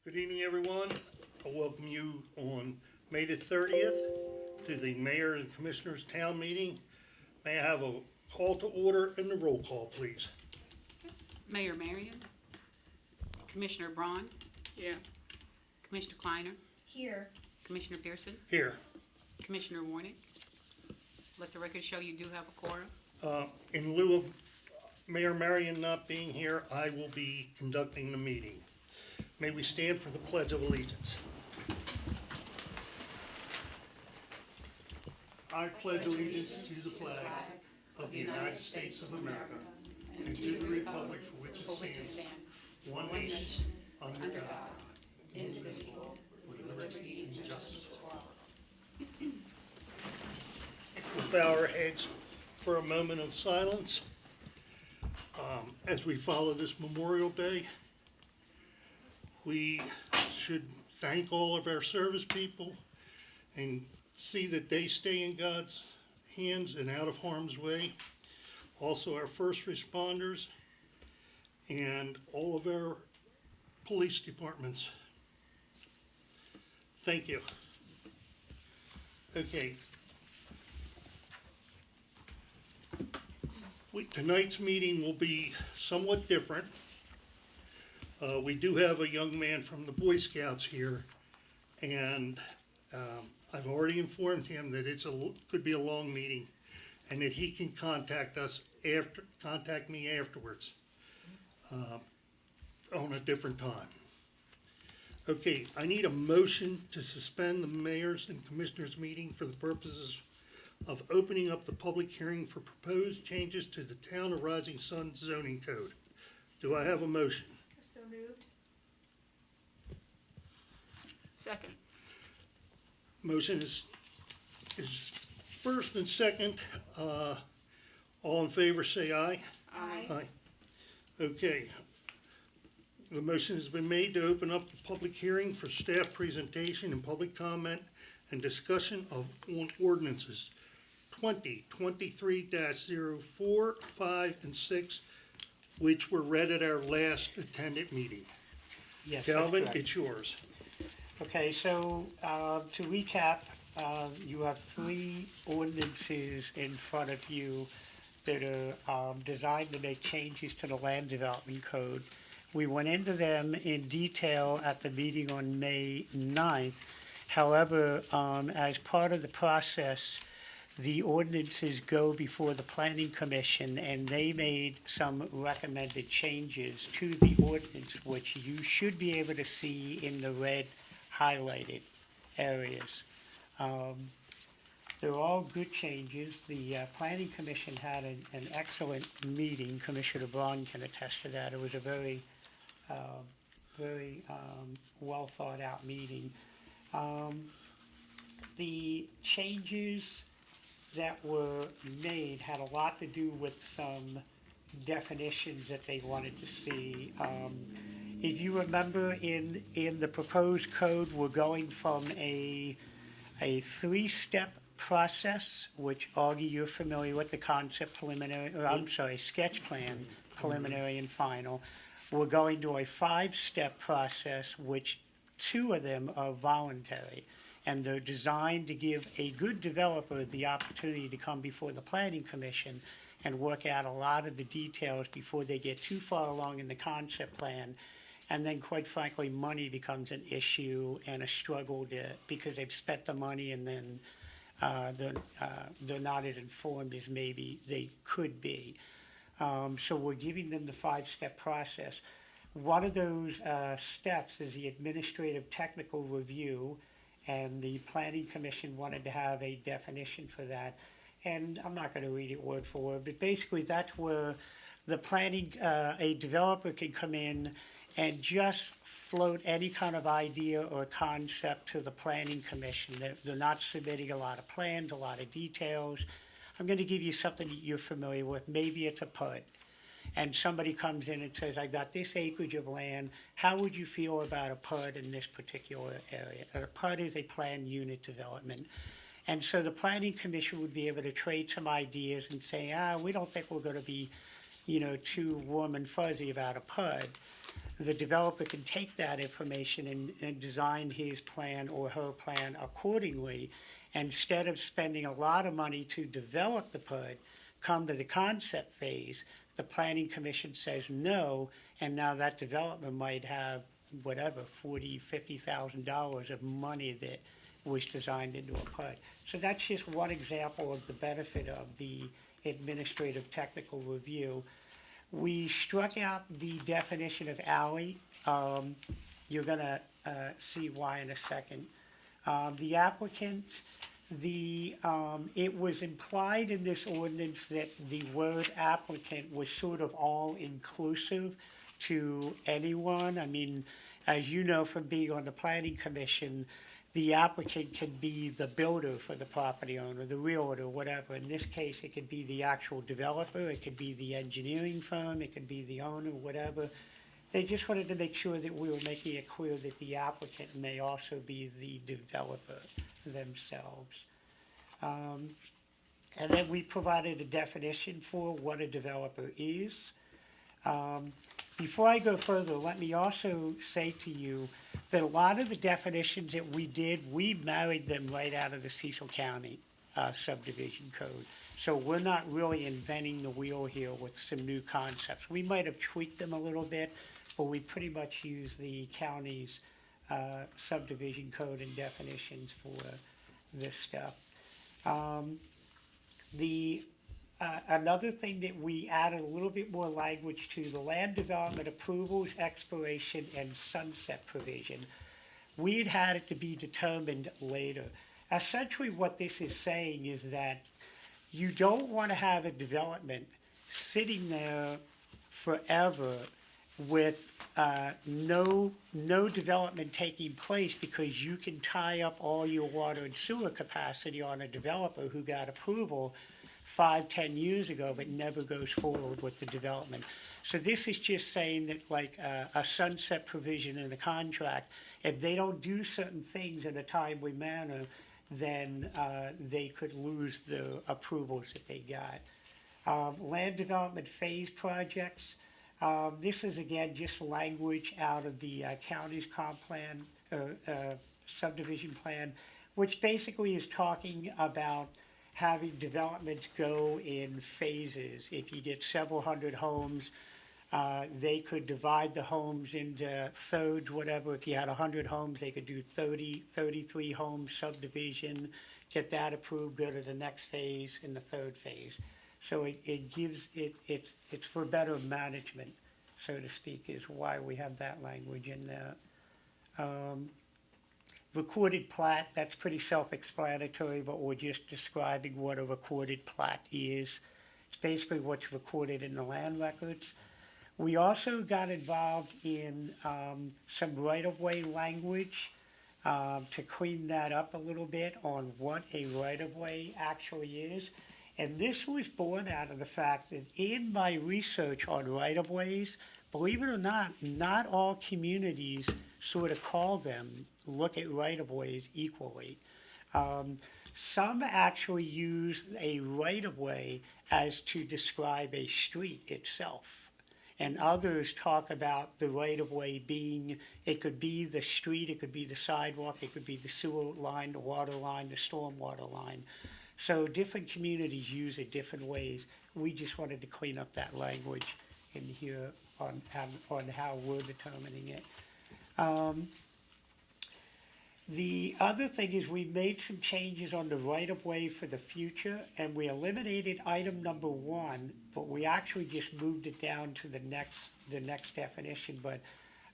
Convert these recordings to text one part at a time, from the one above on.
Good evening, everyone. I welcome you on May the 30th to the Mayor and Commissioners Town Meeting. May I have a call to order and the roll call, please? Mayor Marion, Commissioner Braun, Yeah. Commissioner Kleiner, Here. Commissioner Pearson, Here. Commissioner Warnick. Let the record show you do have a quorum. In lieu of Mayor Marion not being here, I will be conducting the meeting. May we stand for the Pledge of Allegiance. I pledge allegiance to the flag of the United States of America and to the republic for which it stands, one nation, under God, indivisible, with liberty and justice for all. If we'll bow our heads for a moment of silence as we follow this Memorial Day, we should thank all of our service people and see that they stay in God's hands and out of harm's way. Also our first responders and all of our police departments. Thank you. Okay. Tonight's meeting will be somewhat different. We do have a young man from the Boy Scouts here, and I've already informed him that could be a long meeting, and that he can contact me afterwards on a different time. Okay, I need a motion to suspend the mayor's and commissioners' meeting for the purposes of opening up the public hearing for proposed changes to the Town of Rising Sun zoning code. Do I have a motion? So moved. Second. Motion is first and second. All in favor, say aye. Aye. Aye. Okay. The motion has been made to open up the public hearing for staff presentation and public comment and discussion on ordinances 2023-04, 5, and 6, which were read at our last attended meeting. Yes, that's Calvin, correct. it's yours. Okay, so to recap, you have three ordinances in front of you that are designed to make changes to the land development code. We went into them in detail at the meeting on May 9th. However, as part of the process, the ordinances go before the Planning Commission, and they made some recommended changes to the ordinance, which you should be able to see in the red highlighted areas. They're all good changes. The Planning Commission had an excellent meeting. Commissioner Braun can attest to that. It was a very well thought out meeting. The changes that were made had a lot to do with some definitions that they wanted to see. If you remember, in the proposed code, we're going from a three-step process, which Augie, you're familiar with, the concept preliminary, or I'm sorry, sketch plan, preliminary and final. We're going to a five-step process, which two of them are voluntary. And they're designed to give a good developer the opportunity to come before the Planning Commission and work out a lot of the details before they get too far along in the concept plan. And then, quite frankly, money becomes an issue and a struggle because they've spent the money and then they're not as informed as maybe they could be. So we're giving them the five-step process. One of those steps is the administrative technical review, and the Planning Commission wanted to have a definition for that. And I'm not going to read it word for word, but basically that's where the a developer can come in and just float any kind of idea or concept to the Planning Commission. They're not submitting a lot of plans, a lot of details. I'm going to give you something that you're familiar with. Maybe it's a PUD. And somebody comes in and says, I've got this acreage of land. How would you feel about a PUD in this particular area? A PUD is a planned unit development. And so the Planning Commission would be able to trade some ideas and say, we don't think we're going to be, too warm and fuzzy about a PUD. the developer can take that information and design his plan or her plan accordingly. Instead of spending a lot of money to develop the PUD, come to the concept phase, the planning commission says no, and now that development might have whatever, $40,000-$50,000 of money that was designed into a PUD. So that's just one example of the benefit of the administrative technical review. We struck out the definition of alley. You're gonna see why in a second. The applicant, it was implied in this ordinance that the word applicant was sort of all inclusive to anyone. I mean, as you know from being on the planning commission, the applicant can be the builder for the property owner, the realtor, whatever. In this case, it could be the actual developer, it could be the engineering firm, it could be the owner, whatever. They just wanted to make sure that we were making it clear that the applicant may also be the developer themselves. And then we provided a definition for what a developer is. Before I go further, let me also say to you that a lot of the definitions that we did, we married them right out of the Cecil County subdivision code. So we're not really inventing the wheel here with some new concepts. We might have tweaked them a little bit, but we pretty much use the county's subdivision code and definitions for this stuff. Another thing that we added a little bit more language to, the land development approvals, expiration, and sunset provision. We had it to be determined later. Essentially what this is saying is that you don't want to have a development sitting there forever with no development taking place because you can tie up all your water and sewer capacity on a developer who got approval 5-10 years ago, but never goes forward with the development. So this is just saying that like a sunset provision in the contract, if they don't do certain things in a timely manner, then they could lose the approvals that they got. Land development phase projects. This is again just language out of the county's comp plan, subdivision plan, which basically is talking about having developments go in phases. If you get several hundred homes, they could divide the homes into thirds, whatever. If you had 100 homes, they could do 33 home subdivision, get that approved, go to the next phase in the third phase. So it gives, it's for better management, so to speak, is why we have that language in there. Recorded plat, that's pretty self-explanatory, but we're just describing what a recorded plat is. It's basically what's recorded in the land records. We also got involved in some right-of-way language to clean that up a little bit on what a right-of-way actually is. And this was born out of the fact that in my research on right-of-ways, believe it or not all communities sort of call them, look at right-of-ways equally. Some actually use a right-of-way as to describe a street itself. And others talk about the right-of-way being, it could be the street, it could be the sidewalk, it could be the sewer line, the water line, the stormwater line. So different communities use it different ways. We just wanted to clean up that language in here on how we're determining it. The other thing is we made some changes on the right-of-way for the future, and we eliminated item number 1, but we actually just moved it down to the next definition. But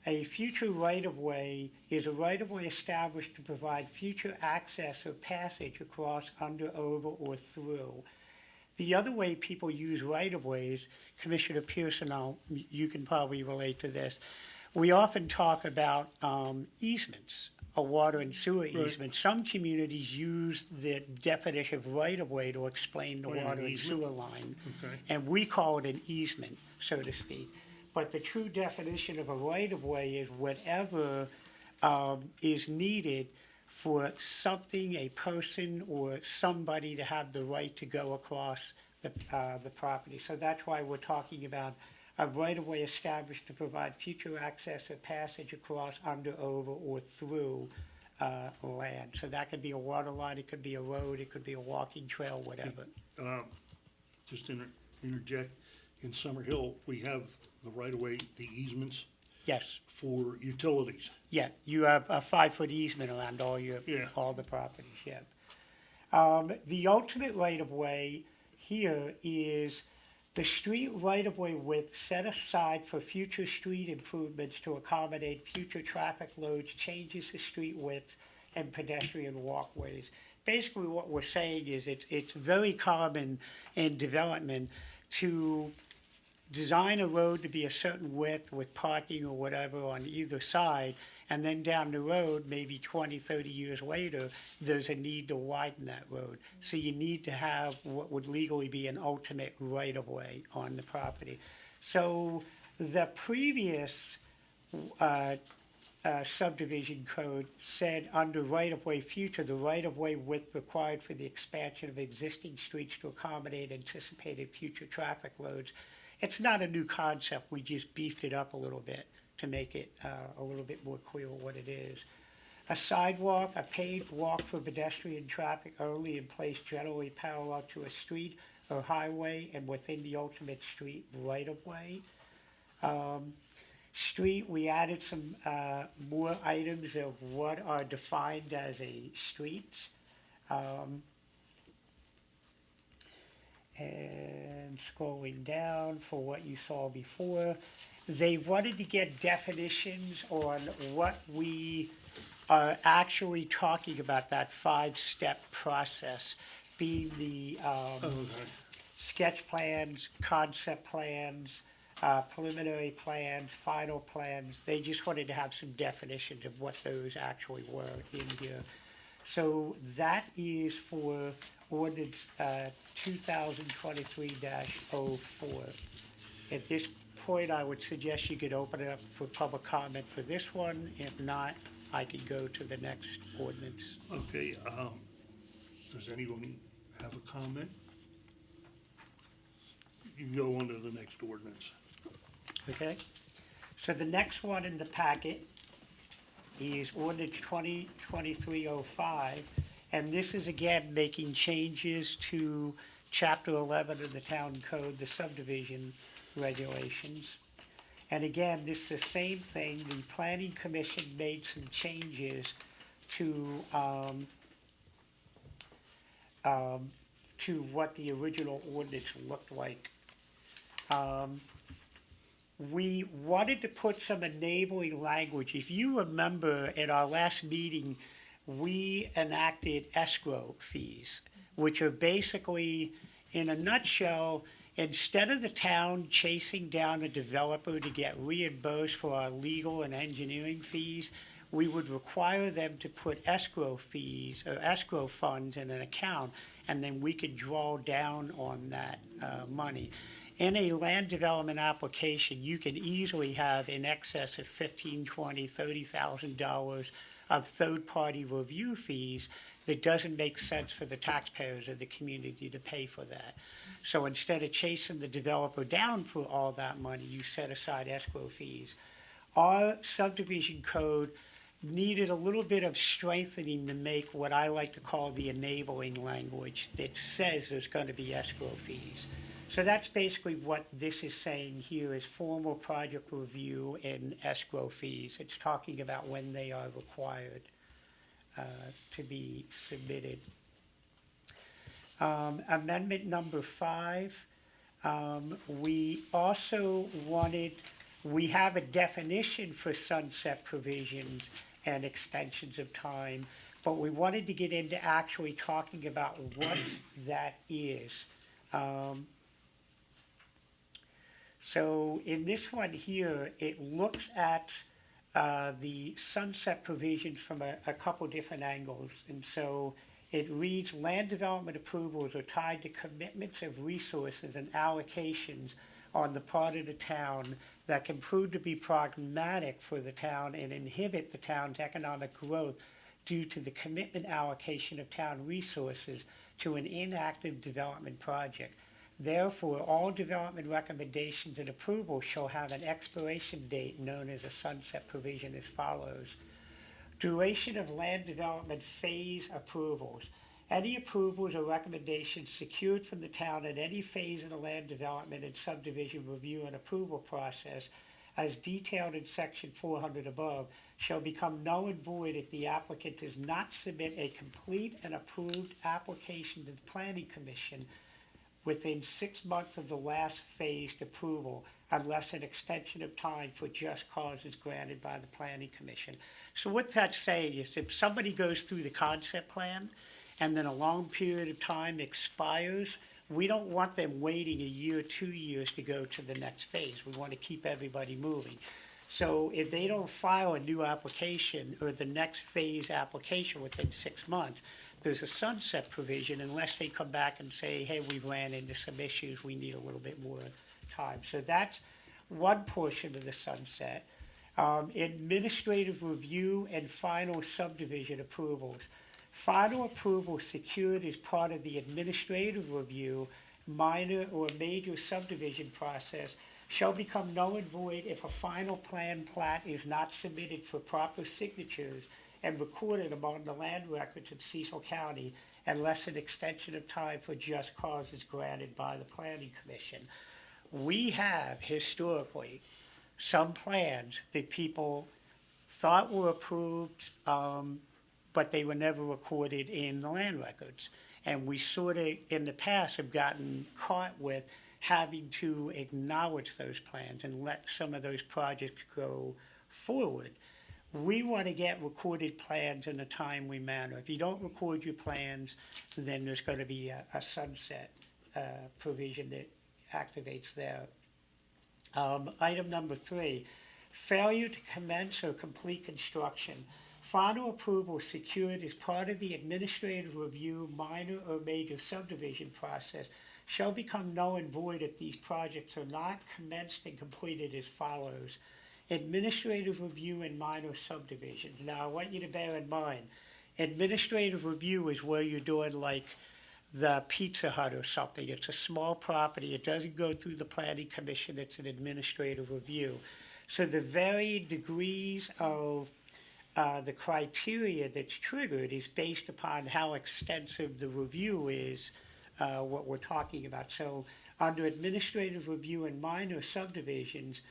a future right-of-way is a right-of-way established to provide future access or passage across, under, over, or through. The other way people use right-of-ways, Commissioner Pearson, you can probably relate to this, we often talk about easements, a water and sewer easement. Some communities use the definition of right-of-way to explain the water and sewer line. Okay. And we call it an easement, so to speak. But the true definition of a right-of-way is whatever is needed for something, a person, or somebody to have the right to go across the property. So that's why we're talking about a right-of-way established to provide future access or passage across, under, over, or through land. So that could be a water line, it could be a road, it could be a walking trail, whatever. Just interject, in Summer Hill, we have the right-of-way, the easements Yes, for utilities. yeah, you have a 5-foot easement around Yeah. all the properties, yeah. The ultimate right-of-way here is the street right-of-way width set aside for future street improvements to accommodate future traffic loads, changes to street width, and pedestrian walkways. Basically, what we're saying is it's very common in development to design a road to be a certain width with parking or whatever on either side, and then down the road, maybe 20, 30 years later, there's a need to widen that road. So you need to have what would legally be an ultimate right-of-way on the property. So the previous subdivision code said under right-of-way future, the right-of-way width required for the expansion of existing streets to accommodate anticipated future traffic loads. It's not a new concept, we just beefed it up a little bit to make it a little bit more clear what it is. A sidewalk, a paved walk for pedestrian traffic only in place generally parallel to a street or highway and within the ultimate street right-of-way. Street, we added some more items of what are defined as a street. And scrolling down for what you saw before, they wanted to get definitions on what we are actually talking about, that 5-step process, being the Okay. sketch plans, concept plans, preliminary plans, final plans. They just wanted to have some definitions of what those actually were in here. So that is for ordinance 2023-04. At this point, I would suggest you could open it up for public comment for this one. If not, I could go to the next ordinance. Okay, does anyone have a comment? You can go on to the next ordinance. Okay? So the next one in the packet is ordinance 2023-05, and this is again making changes to chapter 11 of the town code, the subdivision regulations. And again, this is the same thing, the planning commission made some changes to what the original ordinance looked like. We wanted to put some enabling language. If you remember at our last meeting, we enacted escrow fees, which are basically, in a nutshell, instead of the town chasing down a developer to get reimbursed for our legal and engineering fees, we would require them to put escrow fees or escrow funds in an account, and then we could draw down on that money. In a land development application, you can easily have in excess of $15,000, $20,000, $30,000 of third-party review fees that doesn't make sense for the taxpayers of the community to pay for that. So instead of chasing the developer down for all that money, you set aside escrow fees. Our subdivision code needed a little bit of strengthening to make what I like to call the enabling language that says there's going to be escrow fees. So that's basically what this is saying here is formal project review and escrow fees. It's talking about when they are required to be submitted. Amendment number 5, we also we have a definition for sunset provisions and extensions of time, but we wanted to get into actually talking about what that is. So in this one here, it looks at the sunset provisions from a couple different angles. And so it reads, land development approvals are tied to commitments of resources and allocations on the part of the town that can prove to be problematic for the town and inhibit the town's economic growth due to the commitment allocation of town resources to an inactive development project. Therefore, all development recommendations and approvals shall have an expiration date known as a sunset provision as follows. Duration of land development phase approvals. Any approvals or recommendations secured from the town at any phase of the land development and subdivision review and approval process, as detailed in section 400 above, shall become null and void if the applicant does not submit a complete and approved application to the Planning Commission within 6 months of the last phased approval, unless an extension of time for just cause is granted by the Planning Commission. So what that's saying is if somebody goes through the concept plan and then a long period of time expires, we don't want them waiting a year, 2 years to go to the next phase. We want to keep everybody moving. So if they don't file a new application or the next phase application within 6 months, there's a sunset provision unless they come back and say, hey, we ran into some issues, we need a little bit more time. So that's one portion of the sunset. Administrative review and final subdivision approvals. Final approval secured as part of the administrative review, minor or major subdivision process shall become null and void if a final plan plat is not submitted for proper signatures and recorded among the land records of Cecil County unless an extension of time for just cause is granted by the Planning Commission. We have historically some plans that people thought were approved, but they were never recorded in the land records. And we sort of, in the past, have gotten caught with having to acknowledge those plans and let some of those projects go forward. We want to get recorded plans in a timely manner. If you don't record your plans, then there's going to be a sunset provision that activates there. Item number 3, failure to commence or complete construction. Final approval secured as part of the administrative review, minor or major subdivision process shall become null and void if these projects are not commenced and completed as follows. Administrative review and minor subdivision. Now, I want you to bear in mind, administrative review is where you're doing like the Pizza Hut or something. It's a small property. It doesn't go through the Planning Commission. It's an administrative review. So the varying degrees of the criteria that's triggered is based upon how extensive the review is, what we're talking about. So under administrative review and minor subdivisions,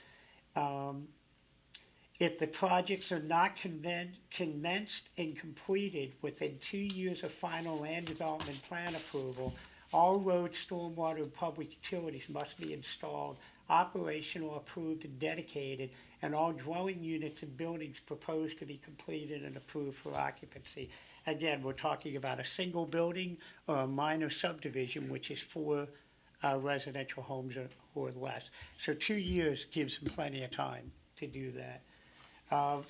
if the projects are not commenced and completed within 2 years of final land development plan approval, all roads, stormwater, and public utilities must be installed, operational, approved, and dedicated, and all dwelling units and buildings proposed to be completed and approved for occupancy. Again, we're talking about a single building or a minor subdivision, which is 4 residential homes or less. So 2 years gives them plenty of time to do that.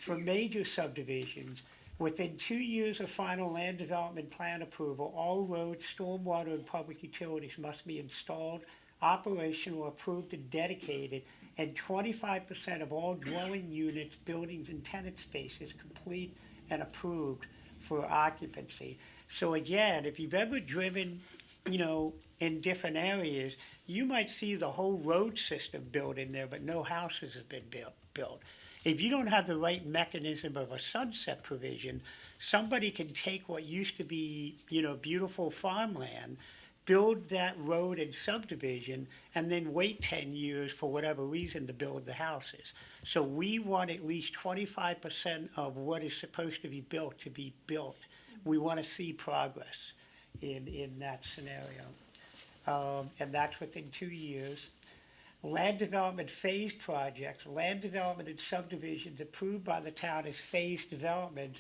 For major subdivisions, within 2 years of final land development plan approval, all roads, stormwater, and public utilities must be installed, operational, approved, and dedicated, and 25% of all dwelling units, buildings, and tenant spaces complete and approved for occupancy. So again, if you've ever driven, in different areas, you might see the whole road system built in there, but no houses have been built. If you don't have the right mechanism of a sunset provision, somebody can take what used to be, beautiful farmland, build that road and subdivision, and then wait 10 years for whatever reason to build the houses. So we want at least 25% of what is supposed to be built to be built. We want to see progress in that scenario. And that's within 2 years. Land development phase projects, land development and subdivisions approved by the town as phased development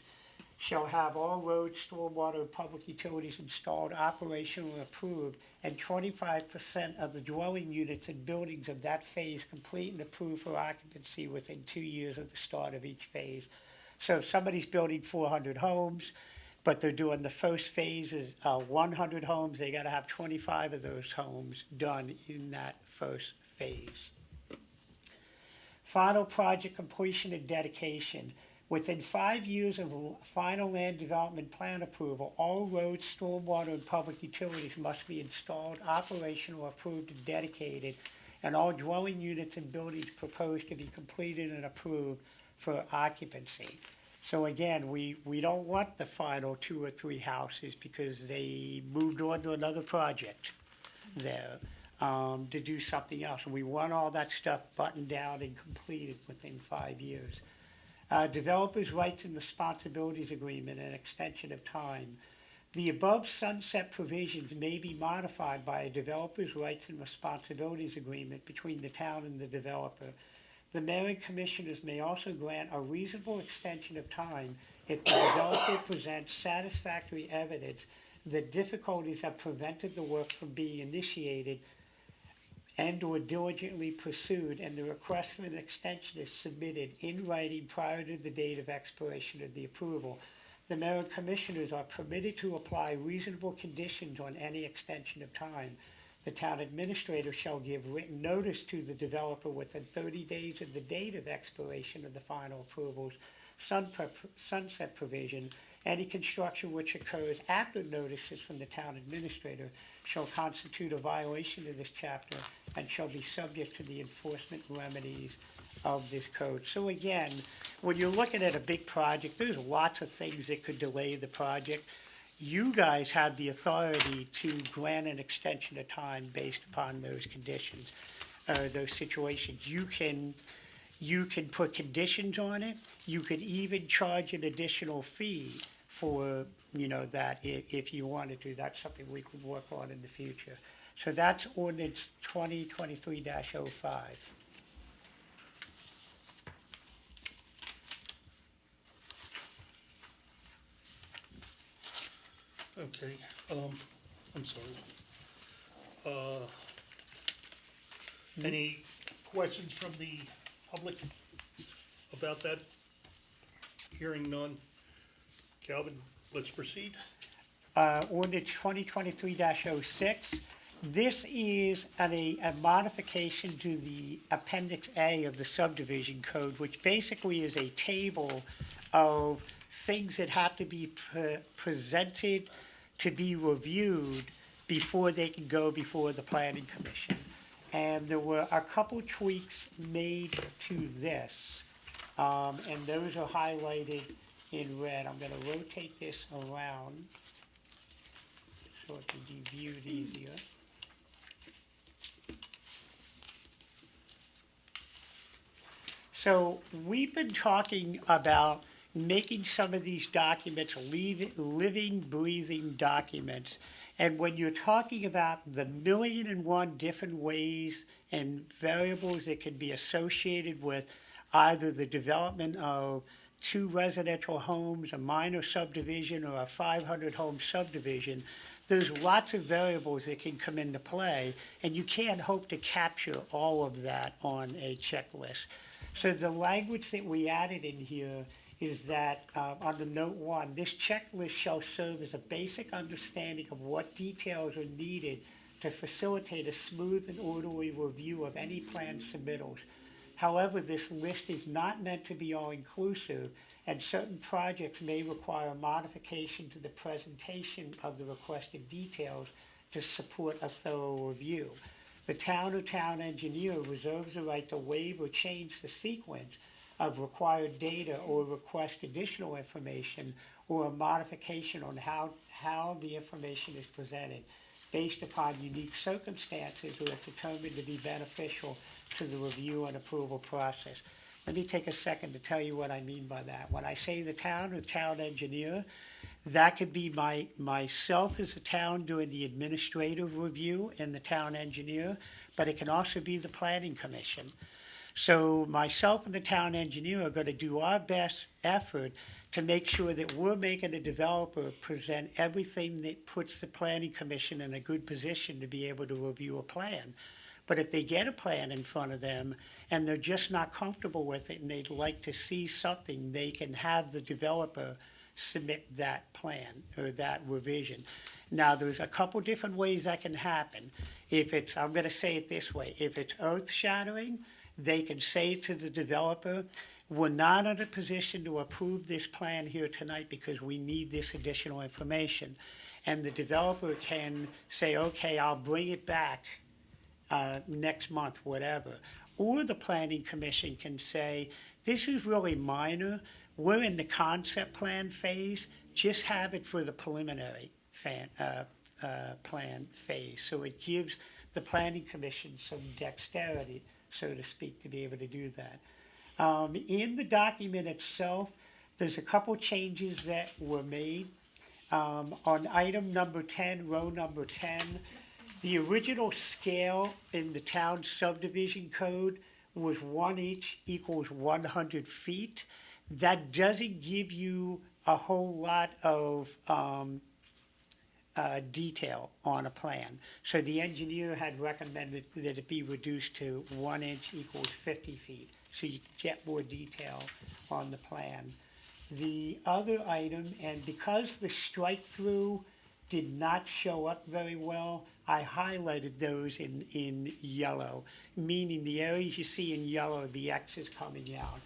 shall have all roads, stormwater, and public utilities installed, operational, and approved, and 25% of the dwelling units and buildings of that phase complete and approved for occupancy within 2 years of the start of each phase. So if somebody's building 400 homes, but they're doing the first phase is 100 homes, they got to have 25 of those homes done in that first phase. Final project completion and dedication. Within 5 years of final land development plan approval, all roads, stormwater, and public utilities must be installed, operational, approved, and dedicated, and all dwelling units and buildings proposed to be completed and approved for occupancy. So again, we don't want the final 2 or 3 houses because they moved on to another project there to do something else. And we want all that stuff buttoned down and completed within 5 years. Developers' rights and responsibilities agreement and extension of time. The above sunset provisions may be modified by a developer's rights and responsibilities agreement between the town and the developer. The mayor and commissioners may also grant a reasonable extension of time if the developer presents satisfactory evidence that difficulties have prevented the work from being initiated and/or diligently pursued, and the request for an extension is submitted in writing prior to the date of expiration of the approval. The mayor and commissioners are permitted to apply reasonable conditions on any extension of time. The town administrator shall give written notice to the developer within 30 days of the date of expiration of the final approval's sunset provision. Any construction which occurs after notices from the town administrator shall constitute a violation of this chapter and shall be subject to the enforcement remedies of this code. So again, when you're looking at a big project, there's lots of things that could delay the project. You guys have the authority to grant an extension of time based upon those conditions, those situations. You can put conditions on it. You could even charge an additional fee for, that if you wanted to. That's something we could work on in the future. So that's ordinance 2023-05. Okay, I'm sorry. Any questions from the public about that? Hearing none. Calvin, let's proceed. Ordinance 2023-06. This is a modification to the Appendix A of the subdivision code, which basically is a table of things that have to be presented to be reviewed before they can go before the planning commission. And there were a couple tweaks made to this, and those are highlighted in red. I'm going to rotate this around so it can be viewed easier. So we've been talking about making some of these documents living, breathing documents. And when you're talking about the 1,000,001 different ways and variables that can be associated with either the development of 2 residential homes, a minor subdivision, or a 500-home subdivision, there's lots of variables that can come into play, and you can't hope to capture all of that on a checklist. So the language that we added in here is that under Note 1, this checklist shall serve as a basic understanding of what details are needed to facilitate a smooth and orderly review of any planned submittals. However, this list is not meant to be all-inclusive, and certain projects may require modification to the presentation of the requested details to support a thorough review. The town or town engineer reserves the right to waive or change the sequence of required data or request additional information or a modification on how the information is presented based upon unique circumstances or is determined to be beneficial to the review and approval process. Let me take a second to tell you what I mean by that. When I say the town or town engineer, that could be myself as a town doing the administrative review and the town engineer, but it can also be the planning commission. So myself and the town engineer are going to do our best effort to make sure that we're making the developer present everything that puts the planning commission in a good position to be able to review a plan. But if they get a plan in front of them and they're just not comfortable with it and they'd like to see something, they can have the developer submit that plan or that revision. Now, there's a couple different ways that can happen. If it's, I'm going to say it this way, if it's earth-shattering, they can say to the developer, we're not in a position to approve this plan here tonight because we need this additional information. And the developer can say, okay, I'll bring it back next month, whatever. Or the planning commission can say, this is really minor, we're in the concept plan phase, just have it for the preliminary plan phase. So it gives the planning commission some dexterity, so to speak, to be able to do that. In the document itself, there's a couple changes that were made. On item number 10, row number 10, the original scale in the town subdivision code was 1 inch equals 100 feet. That doesn't give you a whole lot of detail on a plan. So the engineer had recommended that it be reduced to 1 inch equals 50 feet, so you get more detail on the plan. The other item, and because the strike-through did not show up very well, I highlighted those in yellow, meaning the areas you see in yellow, the X is coming out.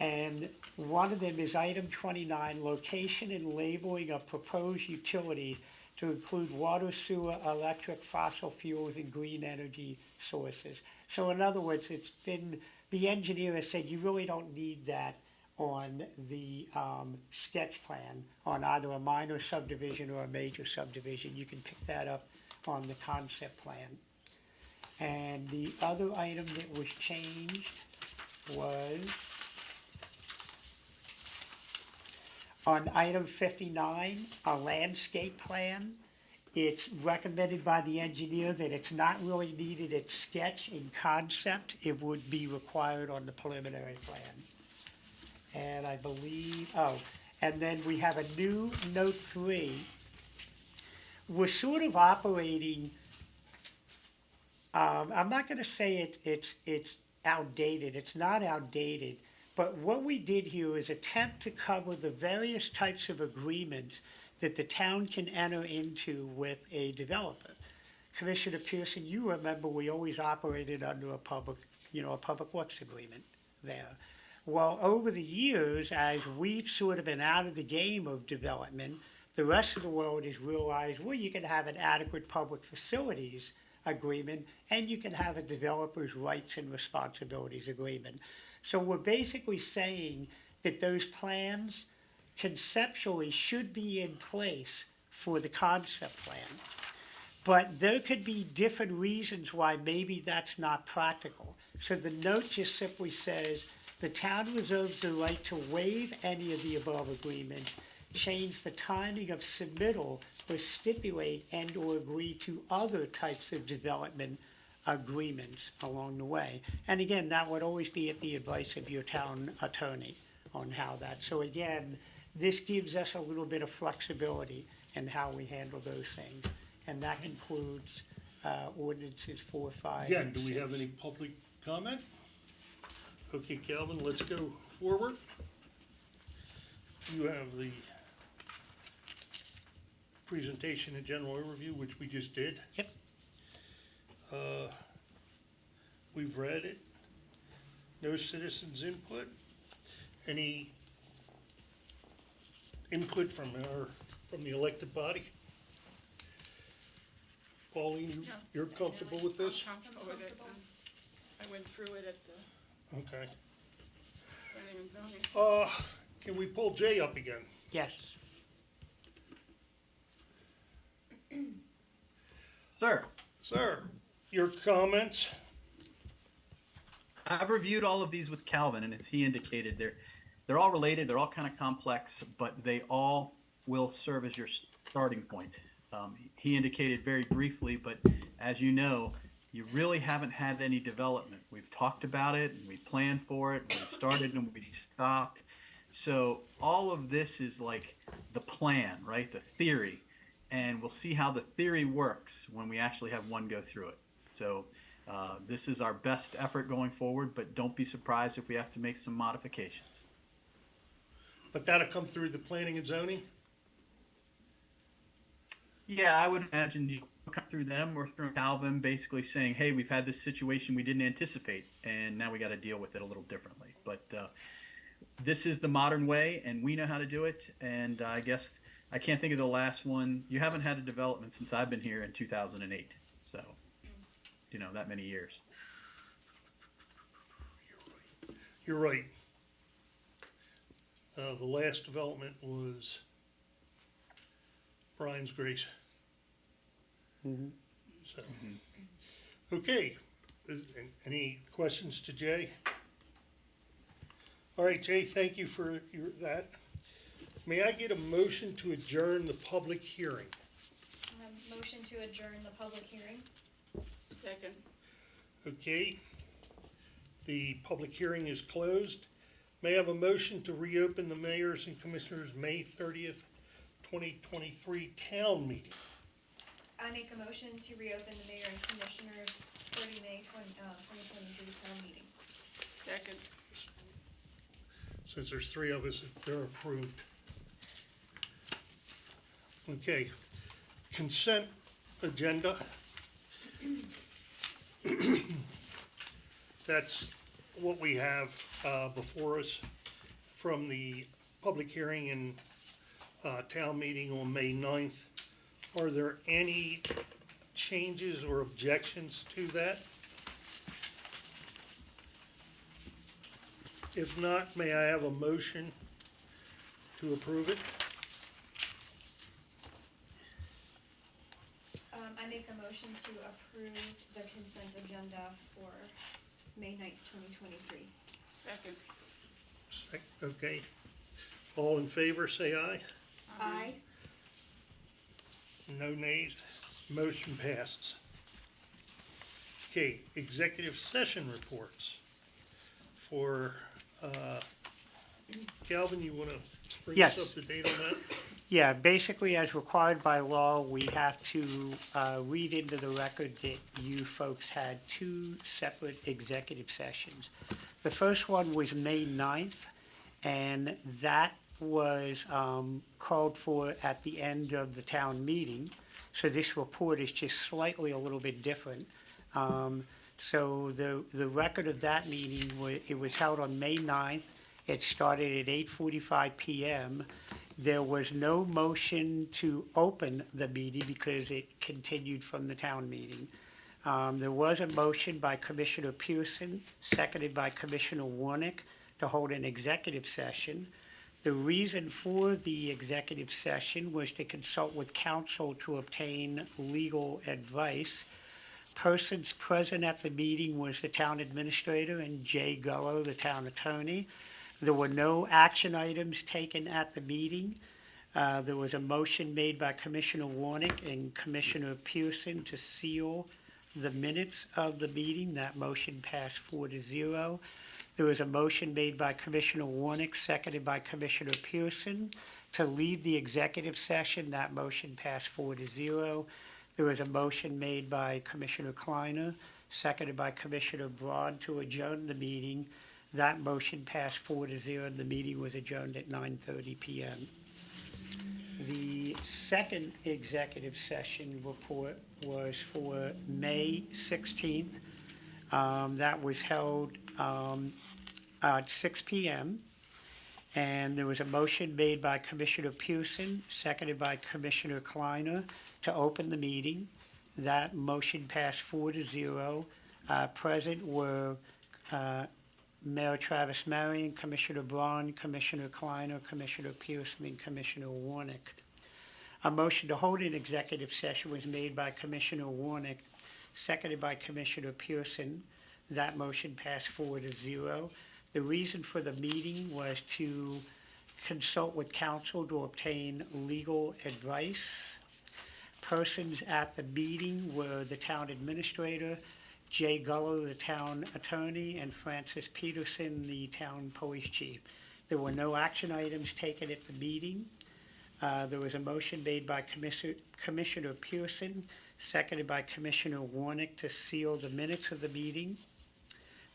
And one of them is item 29, location and labeling of proposed utilities to include water, sewer, electric, fossil fuels, and green energy sources. So in other words, it's been, the engineer has said you really don't need that on the sketch plan on either a minor subdivision or a major subdivision. You can pick that up on the concept plan. And the other item that was changed was on item 59, a landscape plan. It's recommended by the engineer that it's not really needed at sketch and concept. It would be required on the preliminary plan. And I believe, and then we have a new note 3. We're sort of operating, I'm not gonna say it's outdated, it's not outdated, but what we did here is attempt to cover the various types of agreements that the town can enter into with a developer. Commissioner Pearson, you remember we always operated under a public works agreement there. Well, over the years, as we've sort of been out of the game of development, the rest of the world has realized, well, you can have an adequate public facilities agreement and you can have a developer's rights and responsibilities agreement. So we're basically saying that those plans conceptually should be in place for the concept plan. But there could be different reasons why maybe that's not practical. So the note just simply says, the town reserves the right to waive any of the above agreements, change the timing of submittal, or stipulate and or agree to other types of development agreements along the way. And again, that would always be at the advice of your town attorney on how that. So again, this gives us a little bit of flexibility in how we handle those things. And that includes ordinances 4, 5. Again, do we have any public comment? Okay, Calvin, let's go forward. You have the presentation and general overview, which we just did. Yep. We've read it. No citizens' input. Any input from the elected body? Pauline, you're comfortable with this? I'm comfortable with it. I went through it at the Okay. planning and zoning. Can we pull Jay up again? Yes. Sir, Sir, your comments? I've reviewed all of these with Calvin, and as he indicated, they're all related, they're all kind of complex, but they all will serve as your starting point. He indicated very briefly, but as you know, you really haven't had any development. We've talked about it, and we planned for it, we started and we stopped. So all of this is like the plan, right? The theory. And we'll see how the theory works when we actually have one go through it. So this is our best effort going forward, but don't be surprised if we have to make some modifications. But that'll come through the planning and zoning? Yeah, I would imagine you come through them or through Calvin, basically saying, hey, we've had this situation we didn't anticipate, and now we got to deal with it a little differently. But this is the modern way, and we know how to do it. And I guess I can't think of the last one. You haven't had a development since I've been here in 2008. So, that many years. You're right. The last development was Brian's Grace. Mhm. So, okay. Any questions to Jay? All right, Jay, thank you for that. May I get a motion to adjourn the public hearing? Motion to adjourn the public hearing. Second. Okay. The public hearing is closed. May I have a motion to reopen the mayor's and commissioners' May 30th, 2023 town meeting? I make a motion to reopen the mayor and commissioners 30 May 2023 town meeting. Second. Since there's three of us, they're approved. Okay. Consent agenda. That's what we have before us from the public hearing and town meeting on May 9th. Are there any changes or objections to that? If not, may I have a motion to approve it? I make a motion to approve the consent agenda for May 9th, 2023. Second. Okay. All in favor, say aye. Aye. No nays. Motion passes. Okay, executive session reports. For, Calvin, you want to bring us Yes. up to date on that? Yeah, basically, as required by law, we have to read into the record that you folks had two separate executive sessions. The first one was May 9th, and that was called for at the end of the town meeting. So this report is just slightly a little bit different. So the record of that meeting, it was held on May 9th. It started at 8:45 p.m. There was no motion to open the meeting because it continued from the town meeting. There was a motion by Commissioner Pearson, seconded by Commissioner Warnick, to hold an executive session. The reason for the executive session was to consult with counsel to obtain legal advice. Persons present at the meeting was the town administrator and Jay Gullo, the town attorney. There were no action items taken at the meeting. There was a motion made by Commissioner Warnick and Commissioner Pearson to seal the minutes of the meeting. That motion passed 4-0. There was a motion made by Commissioner Warnick, seconded by Commissioner Pearson, to leave the executive session. That motion passed 4-0. There was a motion made by Commissioner Kleiner, seconded by Commissioner Braun, to adjourn the meeting. That motion passed 4-0, and the meeting was adjourned at 9:30 p.m. The second executive session report was for May 16th. That was held at 6 p.m. And there was a motion made by Commissioner Pearson, seconded by Commissioner Kleiner, to open the meeting. That motion passed 4-0. Present were Mayor Travis Marion, Commissioner Braun, Commissioner Kleiner, Commissioner Pearson, and Commissioner Warnick. A motion to hold an executive session was made by Commissioner Warnick, seconded by Commissioner Pearson. That motion passed 4-0. The reason for the meeting was to consult with counsel to obtain legal advice. Persons at the meeting were the town administrator, Jay Gullo, the town attorney, and Francis Peterson, the town police chief. There were no action items taken at the meeting. There was a motion made by Commissioner Pearson, seconded by Commissioner Warnick, to seal the minutes of the meeting.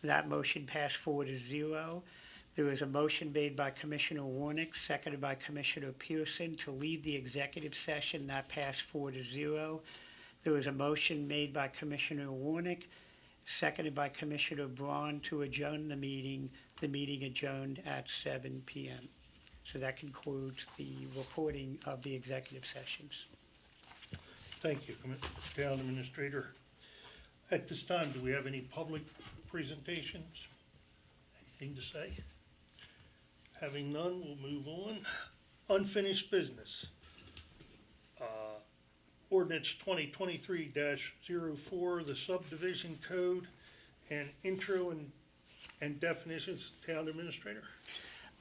That motion passed 4-0. There was a motion made by Commissioner Warnick, seconded by Commissioner Pearson, to leave the executive session. That passed 4-0. There was a motion made by Commissioner Warnick, seconded by Commissioner Braun, to adjourn the meeting. the meeting adjourned at 7 PM. So that concludes the reporting of the executive sessions. Thank you, Town Administrator. At this time, do we have any public presentations? Anything to say? Having none, we'll move on. Unfinished business. Ordinance 2023-04, the subdivision code and intro and definitions, Town Administrator.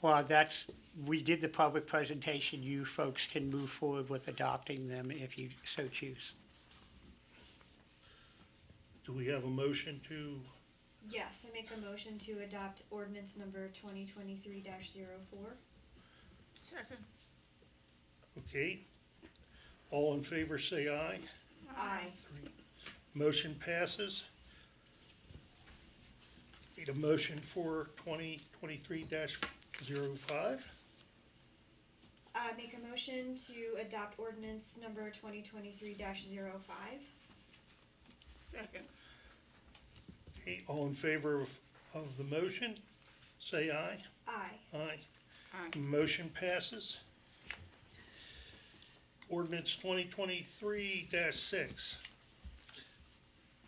Well, we did the public presentation. You folks can move forward with adopting them if you so choose. Do we have a motion to, Yes, I make a motion to adopt ordinance number 2023-04. Second. okay? All in favor, say aye. Aye. Motion passes. Need a motion for 2023-05. Make a motion to adopt ordinance number 2023-05. Second. Okay, all in favor of the motion, say aye. Aye. Aye. Aye. Motion passes. Ordinance 2023-6.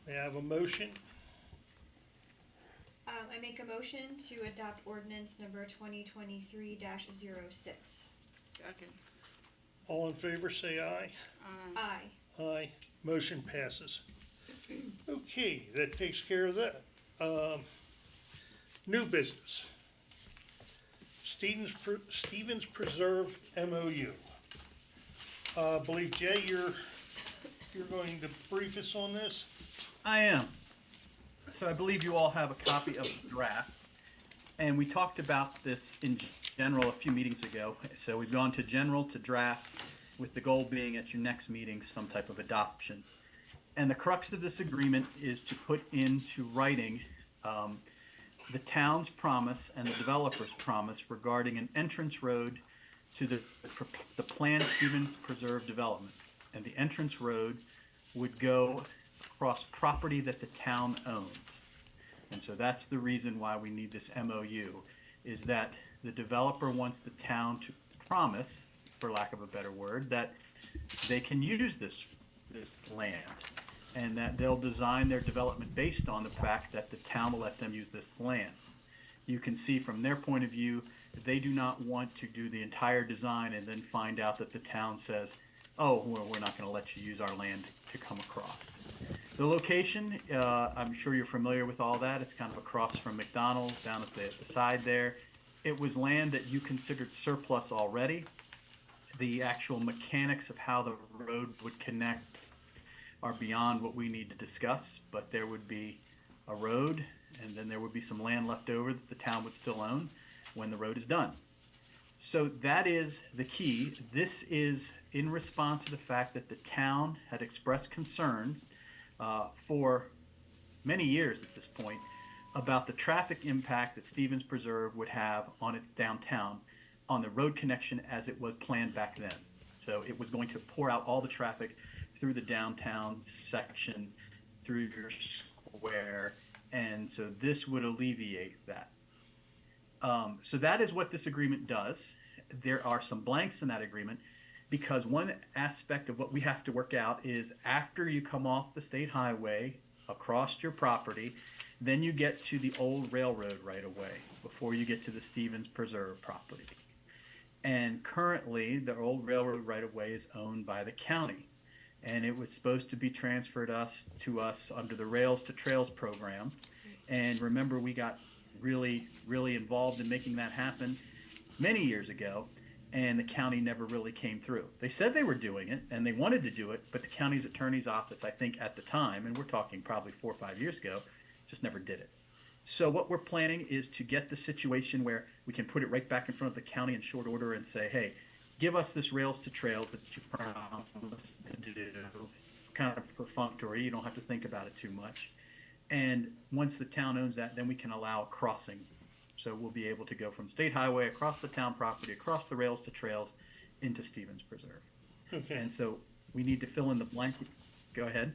May I have a motion? I make a motion to adopt ordinance number 2023-06. Second. All in favor, say aye. Aye. Aye. Aye. Motion passes. Okay, that takes care of that. New business. Stevens Preserve MOU. I believe, Jay, you're going to brief us on this? I am. So I believe you all have a copy of the draft. And we talked about this in general a few meetings ago. So we've gone to general to draft with the goal being at your next meeting some type of adoption. And the crux of this agreement is to put into writing the town's promise and the developer's promise regarding an entrance road to the planned Stevens Preserve development. And the entrance road would go across property that the town owns. And so that's the reason why we need this MOU, is that the developer wants the town to promise, for lack of a better word, that they can use this land and that they'll design their development based on the fact that the town will let them use this land. You can see from their point of view, they do not want to do the entire design and then find out that the town says, oh, well, we're not going to let you use our land to come across. The location, I'm sure you're familiar with all that. It's kind of across from McDonald's down at the side there. It was land that you considered surplus already. The actual mechanics of how the road would connect are beyond what we need to discuss, but there would be a road and then there would be some land left over that the town would still own when the road is done. So that is the key. This is in response to the fact that the town had expressed concerns for many years at this point about the traffic impact that Stevens Preserve would have on its downtown on the road connection as it was planned back then. So it was going to pour out all the traffic through the downtown section, through your square, and so this would alleviate that. So that is what this agreement does. There are some blanks in that agreement because one aspect of what we have to work out is after you come off the state highway across your property, then you get to the old railroad right away before you get to the Stevens Preserve property. And currently, the old railroad right away is owned by the county. And it was supposed to be transferred to us under the Rails to Trails program. And remember, we got really, really involved in making that happen many years ago, and the county never really came through. They said they were doing it, and they wanted to do it, but the county's attorney's office, I think at the time, and we're talking probably 4 or 5 years ago, just never did it. So what we're planning is to get the situation where we can put it right back in front of the county in short order and say, hey, give us this Rails to Trails that you promised to do. Kind of perfunctory, you don't have to think about it too much. And once the town owns that, then we can allow a crossing. So we'll be able to go from State Highway across the town property, across the Rails to Trails into Stevens Preserve. Okay. And so we need to fill in the blank. Go ahead.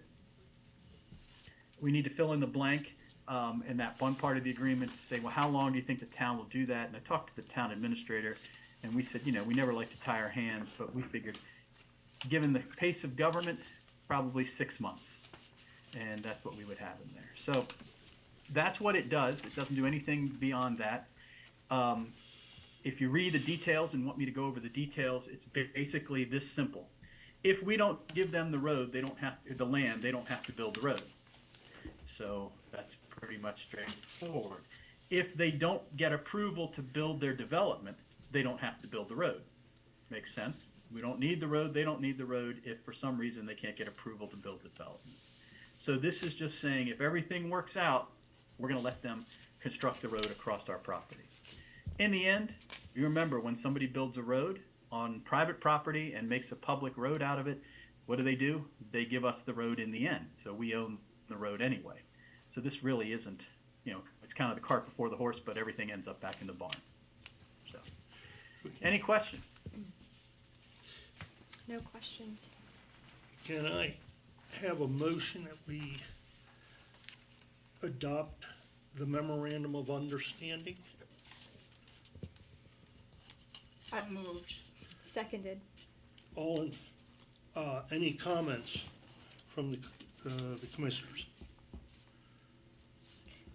We need to fill in the blank in that one part of the agreement to say, well, how long do you think the town will do that? And I talked to the town administrator, and we said, we never like to tie our hands, but we figured, given the pace of government, probably 6 months. And that's what we would have in there. So that's what it does. It doesn't do anything beyond that. If you read the details and want me to go over the details, it's basically this simple. If we don't give them the road, they don't have the land, they don't have to build the road. So that's pretty much straightforward. If they don't get approval to build their development, they don't have to build the road. Makes sense? We don't need the road, they don't need the road if for some reason they can't get approval to build the development. So this is just saying if everything works out, we're going to let them construct the road across our property. In the end, you remember when somebody builds a road on private property and makes a public road out of it, what do? They give us the road in the end. So we own the road anyway. So this really isn't, it's kind of the cart before the horse, but everything ends up back in the barn. So, any questions? No questions. Can I have a motion that we adopt the memorandum of understanding? So moved. Seconded. All in, any comments from the commissioners?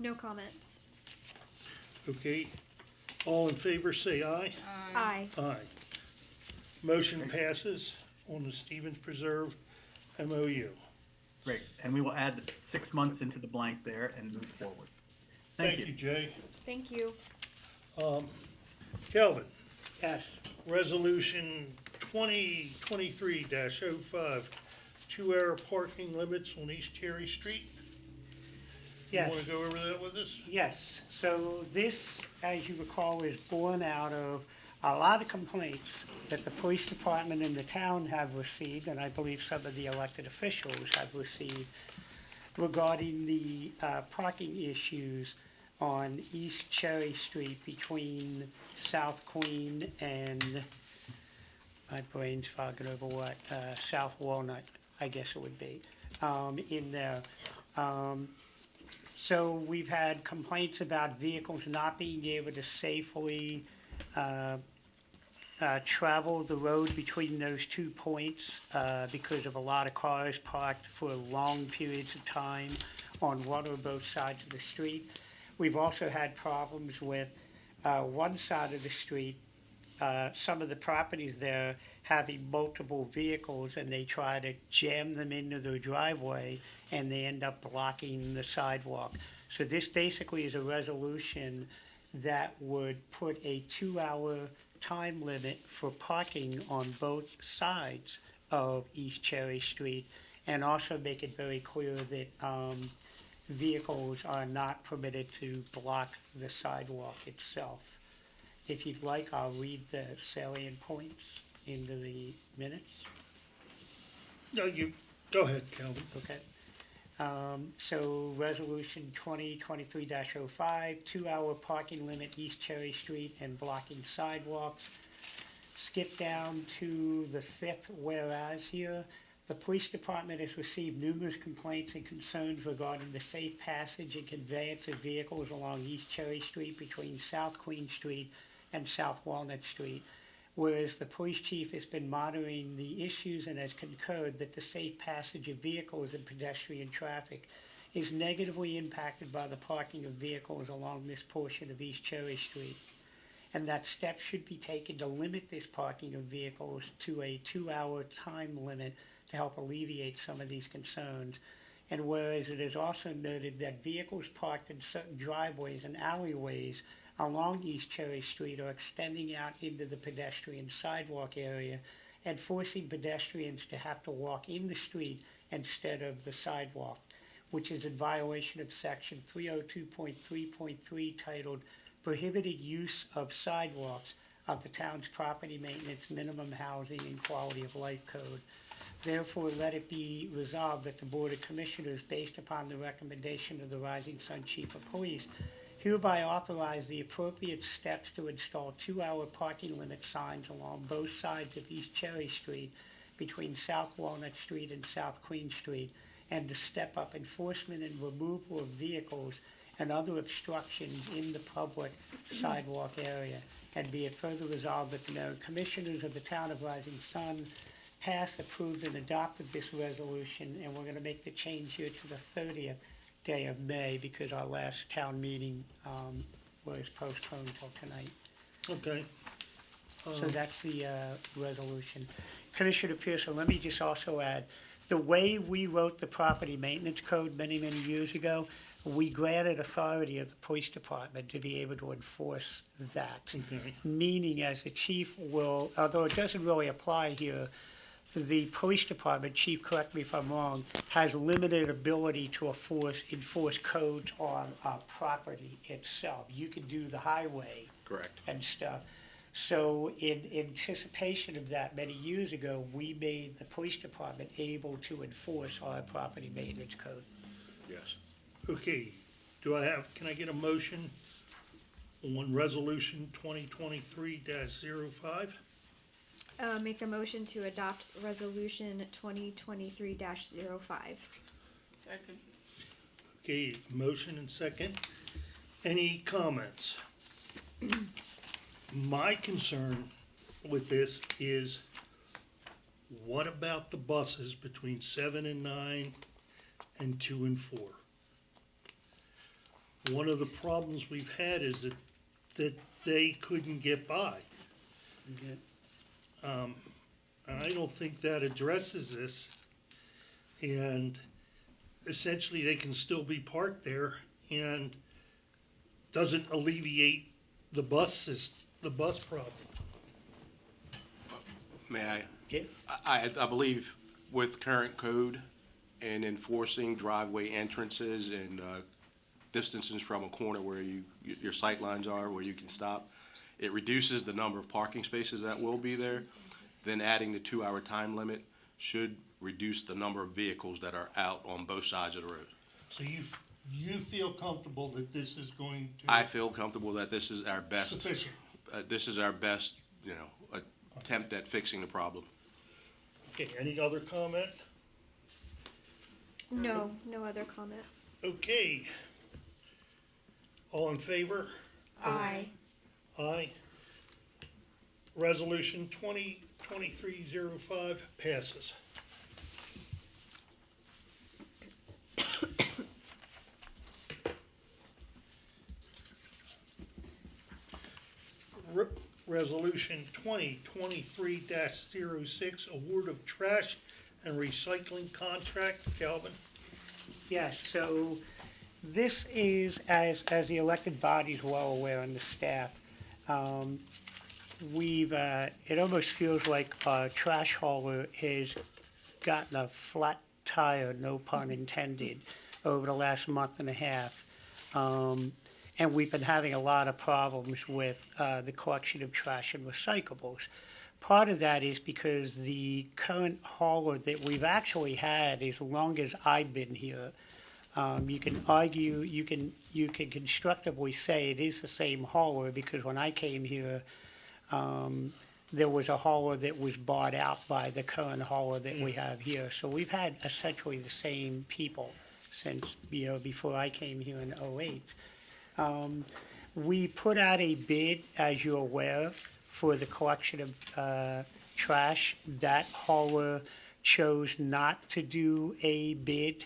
No comments. Okay, all in favor, say aye. Aye. Aye. Motion passes on the Stevens Preserve MOU. Great. And we will add the 6 months into the blank there and move forward. Thank you. Jay. Thank you. Kelvin, Yes. resolution 2023-05, 2-hour parking limits on East Cherry Street. Yes. You wanna go over that with us? Yes, so this, as you recall, is born out of a lot of complaints that the police department and the town have received, and I believe some of the elected officials have received, regarding the parking issues on East Cherry Street between South Queen and, my brain's fogging over what, South Walnut, I guess it would be, in there. So we've had complaints about vehicles not being able to safely travel the road between those 2 points because of a lot of cars parked for long periods of time on one or both sides of the street. We've also had problems with one side of the street, some of the properties there having multiple vehicles, and they try to jam them into their driveway and they end up blocking the sidewalk. So this basically is a resolution that would put a 2-hour time limit for parking on both sides of East Cherry Street, and also make it very clear that vehicles are not permitted to block the sidewalk itself. If you'd like, I'll read the salient points into the minutes. No, you, go ahead, Kelvin. Okay. So resolution 2023-05, 2-hour parking limit East Cherry Street and blocking sidewalks. Skip down to the 5th whereas here. The police department has received numerous complaints and concerns regarding the safe passage and conveyance of vehicles along East Cherry Street between South Queen Street and South Walnut Street. Whereas the police chief has been monitoring the issues and has concurred that the safe passage of vehicles and pedestrian traffic is negatively impacted by the parking of vehicles along this portion of East Cherry Street, and that steps should be taken to limit this parking of vehicles to a 2-hour time limit to help alleviate some of these concerns. And whereas it is also noted that vehicles parked in certain driveways and alleyways along East Cherry Street are extending out into the pedestrian sidewalk area and forcing pedestrians to have to walk in the street instead of the sidewalk, which is in violation of section 302.3.3 titled Prohibited Use of Sidewalks of the town's property maintenance, minimum housing, and quality of life code. Therefore, let it be resolved that the Board of Commissioners, based upon the recommendation of the Rising Sun Chief of Police, hereby authorize the appropriate steps to install 2-hour parking limit signs along both sides of East Cherry Street between South Walnut Street and South Queen Street, and to step up enforcement and removal of vehicles and other obstructions in the public sidewalk area. And be it further resolved that the Mayor and Commissioners of the Town of Rising Sun passed, approved, and adopted this resolution, and we're gonna make the change here to the 30th day of May, because our last town meeting, was postponed till tonight. Okay. So that's the, resolution. Commissioner Pearson, let me just also add, the way we wrote the property maintenance code many, many years ago, we granted authority of the police department to be able to enforce that. Okay. Meaning, as the chief will, although it doesn't really apply here, the police department, chief, correct me if I'm wrong, has limited ability to enforce codes on property itself. You can do the highway Correct. and stuff. So in anticipation of that, many years ago, we made the police department able to enforce our property maintenance code. Yes. Okay, can I get a motion on resolution 2023-05? Make a motion to adopt resolution 2023-05. Second. Okay, motion and second. Any comments? My concern with this is, what about the buses between 7 and 9 and 2 and 4? One of the problems we've had is that they couldn't get by. And I don't think that addresses this. And essentially, they can still be parked there and doesn't alleviate the bus problem. May I? Yeah. I believe with current code and enforcing driveway entrances and distances from a corner where your sight lines are, where you can stop, it reduces the number of parking spaces that will be there. Then adding the 2-hour time limit should reduce the number of vehicles that are out on both sides of the road. So you feel comfortable that this is going to? I feel comfortable that this is our best. Sufficient. This is our best, attempt at fixing the problem. Okay, any other comment? No other comment. Okay. All in favor? Aye. Aye. Resolution 2023-05 passes. Resolution 2023-06, award of trash and recycling contract. Calvin? Yes, so this is, as the elected body's well aware, and the staff, it almost feels like our trash hauler has gotten a flat tire, no pun intended, over the last month and a half. And we've been having a lot of problems with the collection of trash and recyclables. Part of that is because the current hauler that we've actually had as long as I've been here, you can argue, you can constructively say it is the same hauler, because when I came here, there was a hauler that was bought out by the current hauler that we have here. So we've had essentially the same people since, before I came here in '08. We put out a bid, as you're aware, for the collection of trash. That hauler chose not to do a bid.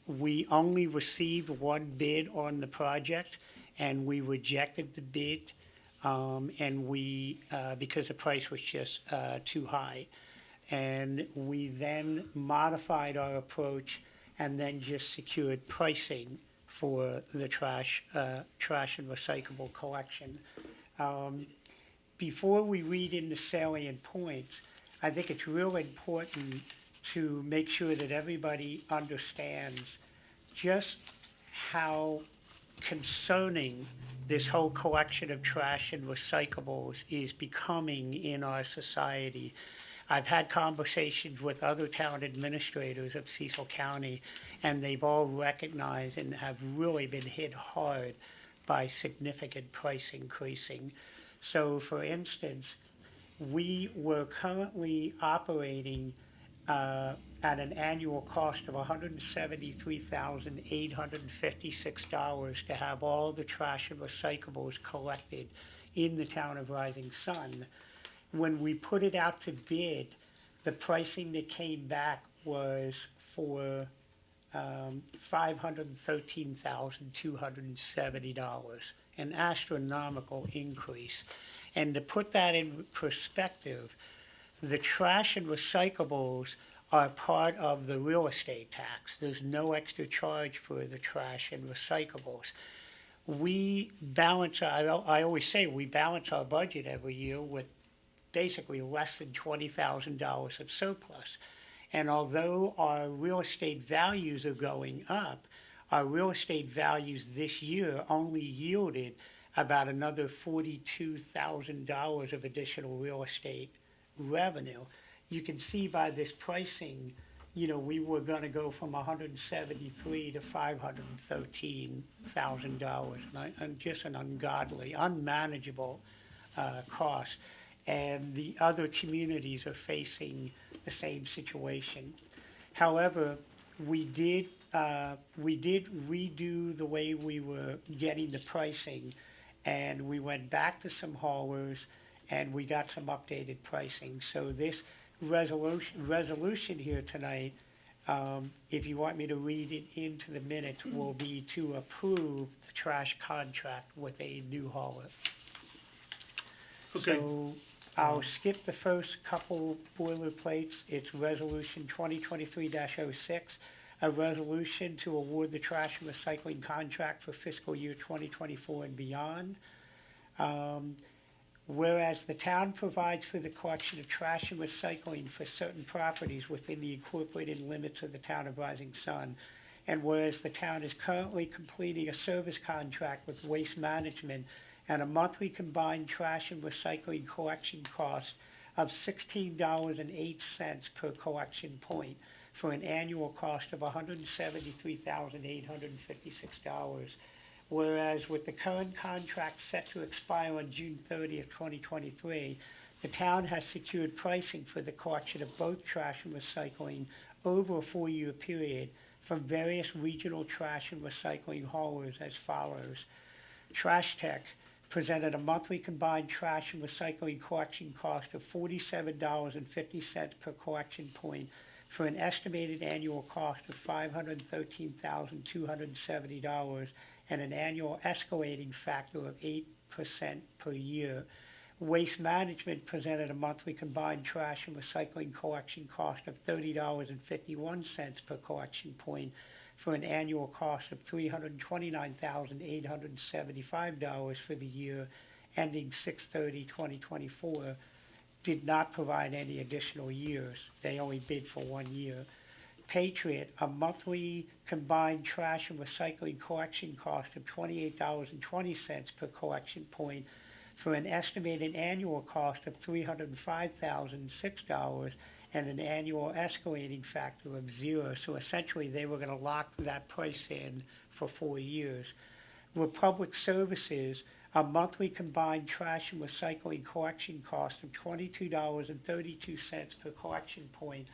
We only received one bid on the project, and we rejected the bid, and because the price was just too high. And we then modified our approach and then just secured pricing for the trash and recyclable collection. Before we read into salient points, I think it's real important to make sure that everybody understands just how concerning this whole collection of trash and recyclables is becoming in our society. I've had conversations with other town administrators of Cecil County, and they've all recognized and have really been hit hard by significant price increasing. So, for instance, we were currently operating at an annual cost of $173,856 to have all the trash and recyclables collected in the town of Rising Sun. When we put it out to bid, the pricing that came back was for $513,270, an astronomical increase. And to put that in perspective, the trash and recyclables are part of the real estate tax. There's no extra charge for the trash and recyclables. We balance, I always say, we balance our budget every year with basically less than $20,000 of surplus. And although our real estate values are going up, our real estate values this year only yielded about another $42,000 of additional real estate revenue. You can see by this pricing, you know, we were gonna go from $173,000 to $513,000, and just an ungodly, unmanageable cost. And the other communities are facing the same situation. However, we did redo the way we were getting the pricing, and we went back to some haulers, and we got some updated pricing. So this resolution here tonight, if you want me to read it into the minutes, will be to approve the trash contract with a new hauler. Okay. So I'll skip the first couple boilerplates. It's Resolution 2023-06, a resolution to award the trash and recycling contract for fiscal year 2024 and beyond. Whereas the town provides for the collection of trash and recycling for certain properties within the incorporated limits of the town of Rising Sun, and whereas the town is currently completing a service contract with Waste Management and a monthly combined trash and recycling collection cost of $16.08 per collection point for an annual cost of $173,856. Whereas with the current contract set to expire on June 30th, 2023, the town has secured pricing for the collection of both trash and recycling over a 4-year period from various regional trash and recycling haulers as follows. Trash Tech presented a monthly combined trash and recycling collection cost of $47.50 per collection point for an estimated annual cost of $513,270 and an annual escalating factor of 8% per year. Waste Management presented a monthly combined trash and recycling collection cost of $30.51 per collection point for an annual cost of $329,875 for the year ending 6/30/2024, did not provide any additional years. They only bid for 1 year. Patriot, a monthly combined trash and recycling collection cost of $28.20 per collection point for an estimated annual cost of $305,006 and an annual escalating factor of 0. So essentially, they were going to lock that price in for 4 years. Republic Services, a monthly combined trash and recycling collection cost of $22.32 per collection point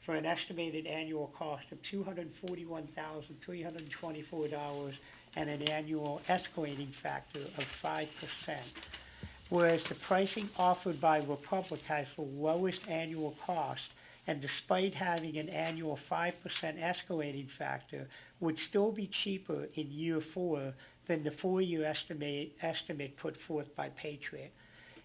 for an estimated annual cost of $241,324 and an annual escalating factor of 5%. Whereas the pricing offered by Republic has the lowest annual cost, and despite having an annual 5% escalating factor, would still be cheaper in year 4 than the 4-year estimate put forth by Patriot.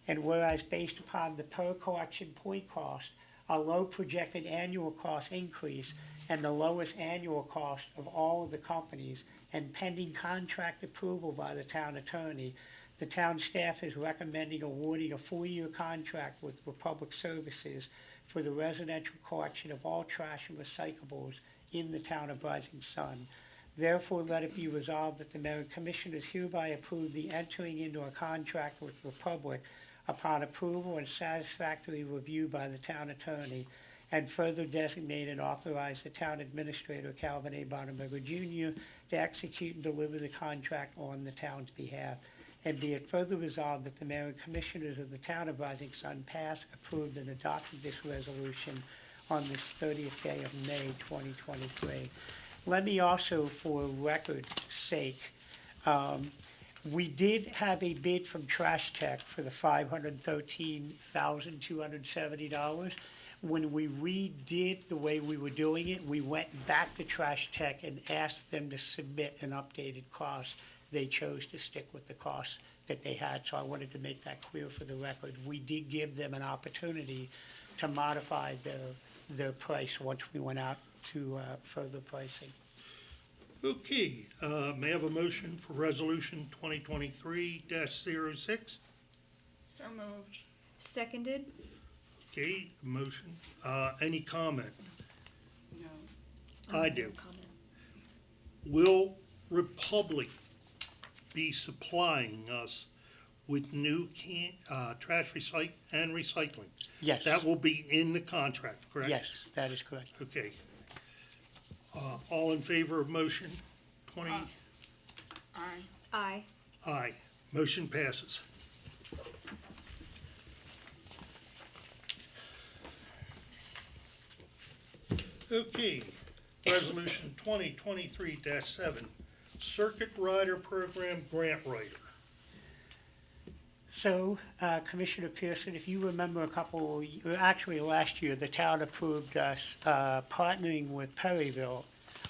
And whereas based upon the per collection point cost, a low projected annual cost increase, and the lowest annual cost of all of the companies, and pending contract approval by the town attorney, the town staff is recommending awarding a 4-year contract with Republic Services for the residential collection of all trash and recyclables in the town of Rising Sun. Therefore, let it be resolved that the Mayor and Commissioners hereby approve the entering into a contract with Republic upon approval and satisfactory review by the town attorney, and further designate and authorize the town administrator, Calvin A. Bonneberger Jr., to execute and deliver the contract on the town's behalf. And be it further resolved that the Mayor and Commissioners of the town of Rising Sun pass, approved, and adopted this resolution on this 30th day of May 2023. Let me also, for record's sake, we did have a bid from Trash Tech for the $513,270. When we redid the way we were doing it, we went back to Trash Tech and asked them to submit an updated cost. They chose to stick with the cost that they had, so I wanted to make that clear for the record. We did give them an opportunity to modify their price once we went out to further pricing. Okay, may I have a motion for resolution 2023-06? So moved. Seconded. Okay, motion. Any comment? No. I do. Comment. Will Republic be supplying us with new trash recycling? Yes. That will be in the contract, correct? Yes, that is correct. Okay. All in favor of motion 20? Aye. Aye. Aye. Motion passes. Okay, resolution 2023-7, Circuit Rider Program Grant Writer. So, Commissioner Pearson, if you remember actually last year, the town approved us partnering with Perryville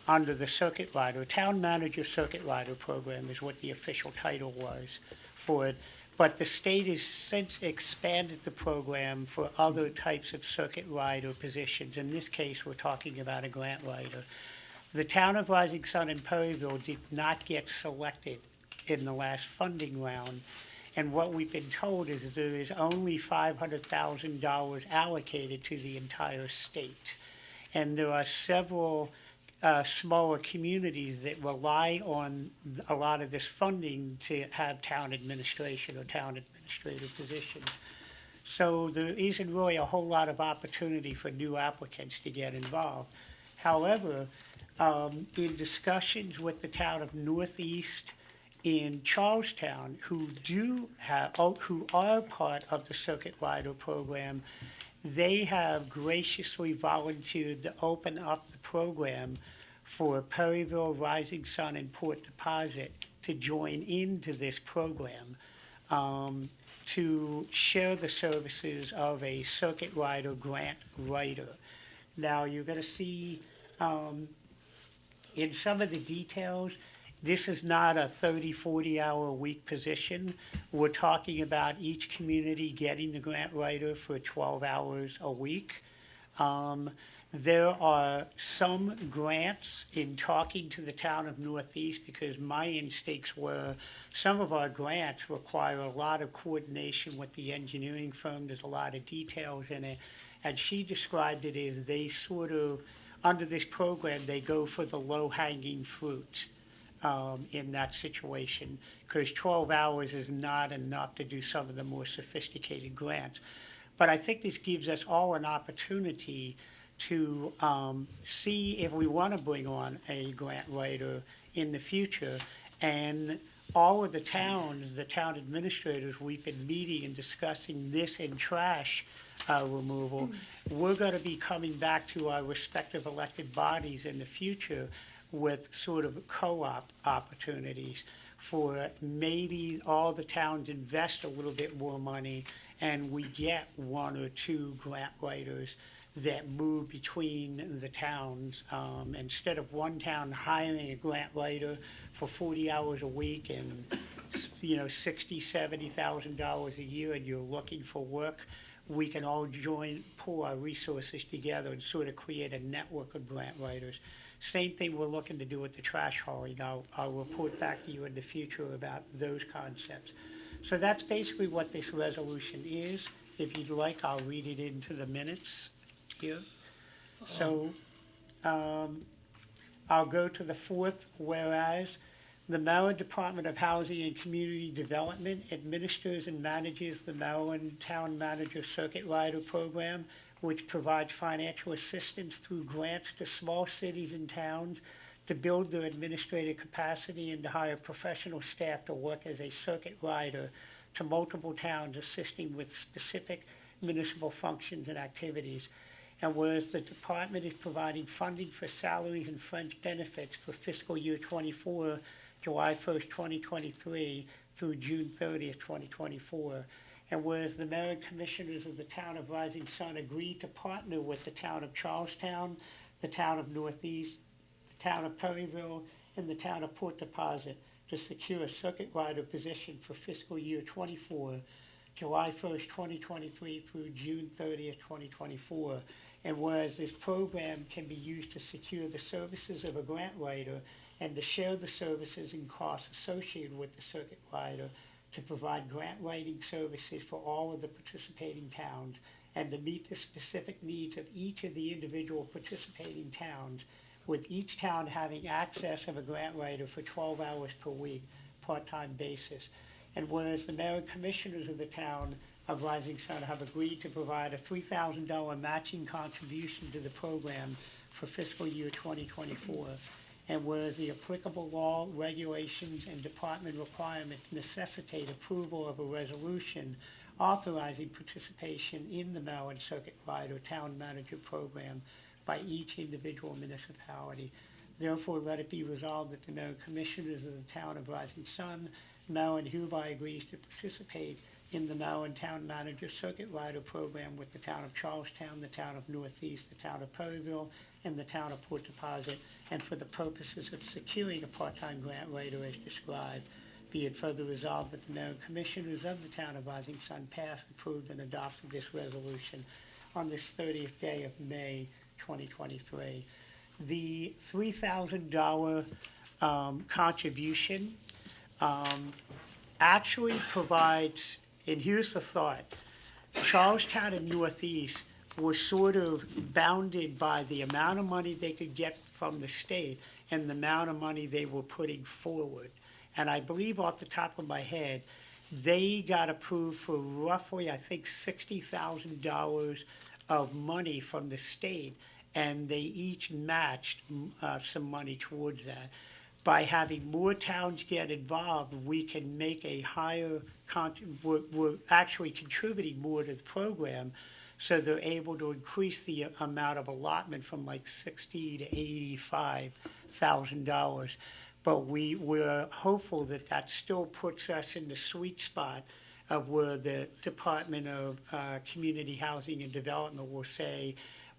under the Circuit Rider, Town Manager Circuit Rider Program is what the official title was for it. But the state has since expanded the program for other types of circuit rider positions. In this case, we're talking about a grant writer. The town of Rising Sun and Perryville did not get selected in the last funding round. And what we've been told is there is only $500,000 allocated to the entire state. And there are several smaller communities that rely on a lot of this funding to have town administration or town administrator positions. So there isn't really a whole lot of opportunity for new applicants to get involved. However, in discussions with the town of Northeast in Charlestown, who are part of the Circuit Rider program, they have graciously volunteered to open up the program for Perryville, Rising Sun, and Port Deposit to join into this program to share the services of a Circuit Rider grant writer. Now, you're going to see in some of the details, this is not a 30, 40-hour a week position. We're talking about each community getting the grant writer for 12 hours a week. There are some grants in talking to the town of Northeast, because my instincts were some of our grants require a lot of coordination with the engineering firm. There's a lot of details in it. And she described it as they sort of, under this program, they go for the low-hanging fruit in that situation, because 12 hours is not enough to do some of the more sophisticated grants. But I think this gives us all an opportunity to see if we want to bring on a grant writer in the future. And all of the towns, the town administrators, we've been meeting and discussing this in trash removal. We're going to be coming back to our respective elected bodies in the future with sort of co-op opportunities for maybe all the towns invest a little bit more money and we get one or two grant writers that move between the towns. Instead of one town hiring a grant writer for 40 hours a week and, $60,000, $70,000 a year, and you're looking for work, we can all pull our resources together and sort of create a network of grant writers. Same thing we're looking to do with the trash hauling. I'll report back to you in the future about those concepts. So that's basically what this resolution is. If you'd like, I'll read it into the minutes here. So I'll go to the fourth whereas. The Maryland Department of Housing and Community Development administers and manages the Maryland Town Manager Circuit Rider Program, which provides financial assistance through grants to small cities and towns to build their administrative capacity and to hire professional staff to work as a circuit rider to multiple towns, assisting with specific municipal functions and activities. And whereas the department is providing funding for salaries and fringe benefits for fiscal year '24, July 1st, 2023 through June 30th, 2024. And whereas the mayor and commissioners of the town of Rising Sun agreed to partner with the town of Charlestown, the town of Northeast, the town of Perryville, and the town of Port Deposit to secure a circuit rider position for fiscal year '24, July 1st, 2023 through June 30th, 2024. And whereas this program can be used to secure the services of a grant writer and to share the services and costs associated with the circuit rider, to provide grant writing services for all of the participating towns, and to meet the specific needs of each of the individual participating towns, with each town having access of a grant writer for 12 hours per week, part-time basis. And whereas the mayor and commissioners of the town of Rising Sun have agreed to provide a $3,000 matching contribution to the program for fiscal year 2024, and whereas the applicable law, regulations, and department requirements necessitate approval of a resolution authorizing participation in the Maryland Circuit Rider Town Manager Program by each individual municipality. Therefore, let it be resolved that the mayor and commissioners of the town of Rising Sun, Maryland hereby agrees to participate in the Maryland Town Manager Circuit Rider Program with the town of Charlestown, the town of Northeast, the town of Perryville, and the town of Port Deposit, and for the purposes of securing a part-time grant writer as described. Be it further resolved that the mayor and commissioners of the town of Rising Sun passed, approved, and adopted this resolution on this 30th day of May, 2023. The $3,000 contribution actually provides, and here's the thought, Charlestown and Northeast were sort of bounded by the amount of money they could get from the state and the amount of money they were putting forward. And I believe off the top of my head, they got approved for roughly, I think, $60,000 of money from the state, and they each matched some money towards that. By having more towns get involved, we can make a higher, we're actually contributing more to the program, so they're able to increase the amount of allotment from like $60,000 to $85,000. But we're hopeful that that still puts us in the sweet spot of where the Department of Community Housing and Development will say,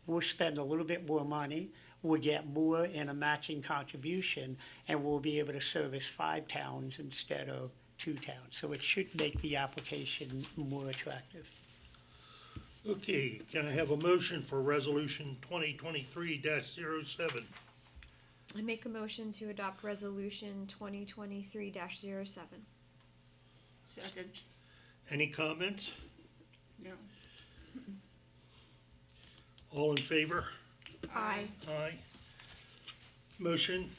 we'll spend a little bit more money, we'll get more in a matching contribution, and we'll be able to service 5 towns instead of 2 towns. So it should make the application more attractive. Okay, can I have a motion for resolution 2023-07? I make a motion to adopt resolution 2023-07. Second. Any comments? No. All in favor? Aye. Aye. Motion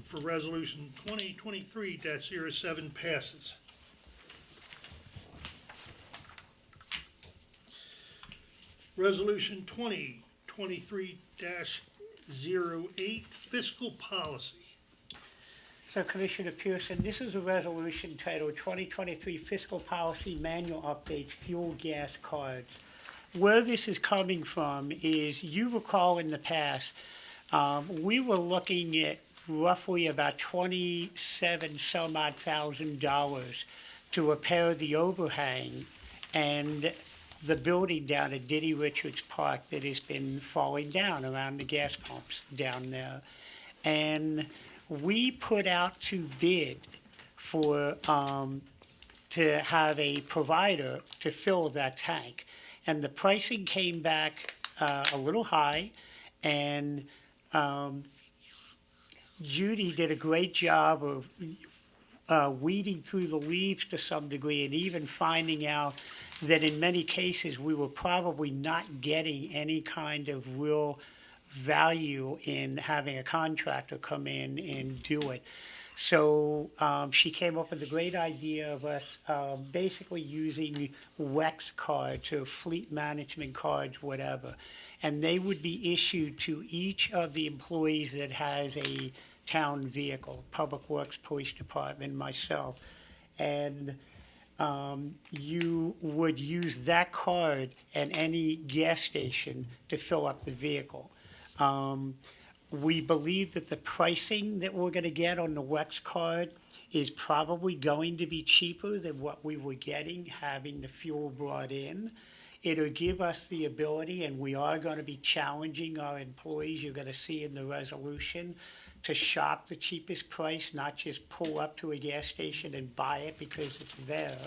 for resolution 2023-07 passes. Resolution 2023-08 fiscal policy. So Commissioner Pearson, this is a resolution titled 2023 Fiscal Policy Manual Updates Fuel Gas Cards. Where this is coming from is, you recall in the past, we were looking at roughly about $27,000 to repair the overhang and the building down at Diddy Richards Park that has been falling down around the gas pumps down there. And we put out to bid for, to have a provider to fill that tank. And the pricing came back a little high, and Judy did a great job of weeding through the leaves to some degree, and even finding out that in many cases we were probably not getting any kind of real value in having a contractor come in and do it. So she came up with a great idea of us basically using WEX cards or fleet management cards, whatever. And they would be issued to each of the employees that has a town vehicle, Public Works, Police Department, myself. And you would use that card at any gas station to fill up the vehicle. We believe that the pricing that we're gonna get on the Wex card is probably going to be cheaper than what we were getting having the fuel brought in. It'll give us the ability, and we are gonna be challenging our employees, you're gonna see in the resolution, to shop the cheapest price, not just pull up to a gas station and buy it because it's there,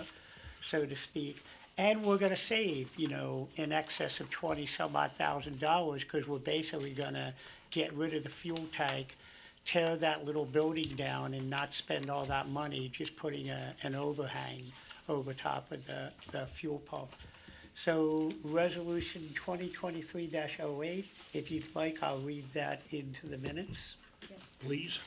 so to speak. And we're gonna save, in excess of 20 some odd $1,000, because we're basically gonna get rid of the fuel tank, tear that little building down and not spend all that money just putting an overhang over top of the fuel pump. So resolution 2023-08, if you'd like, I'll read that into the minutes. Yes. Please.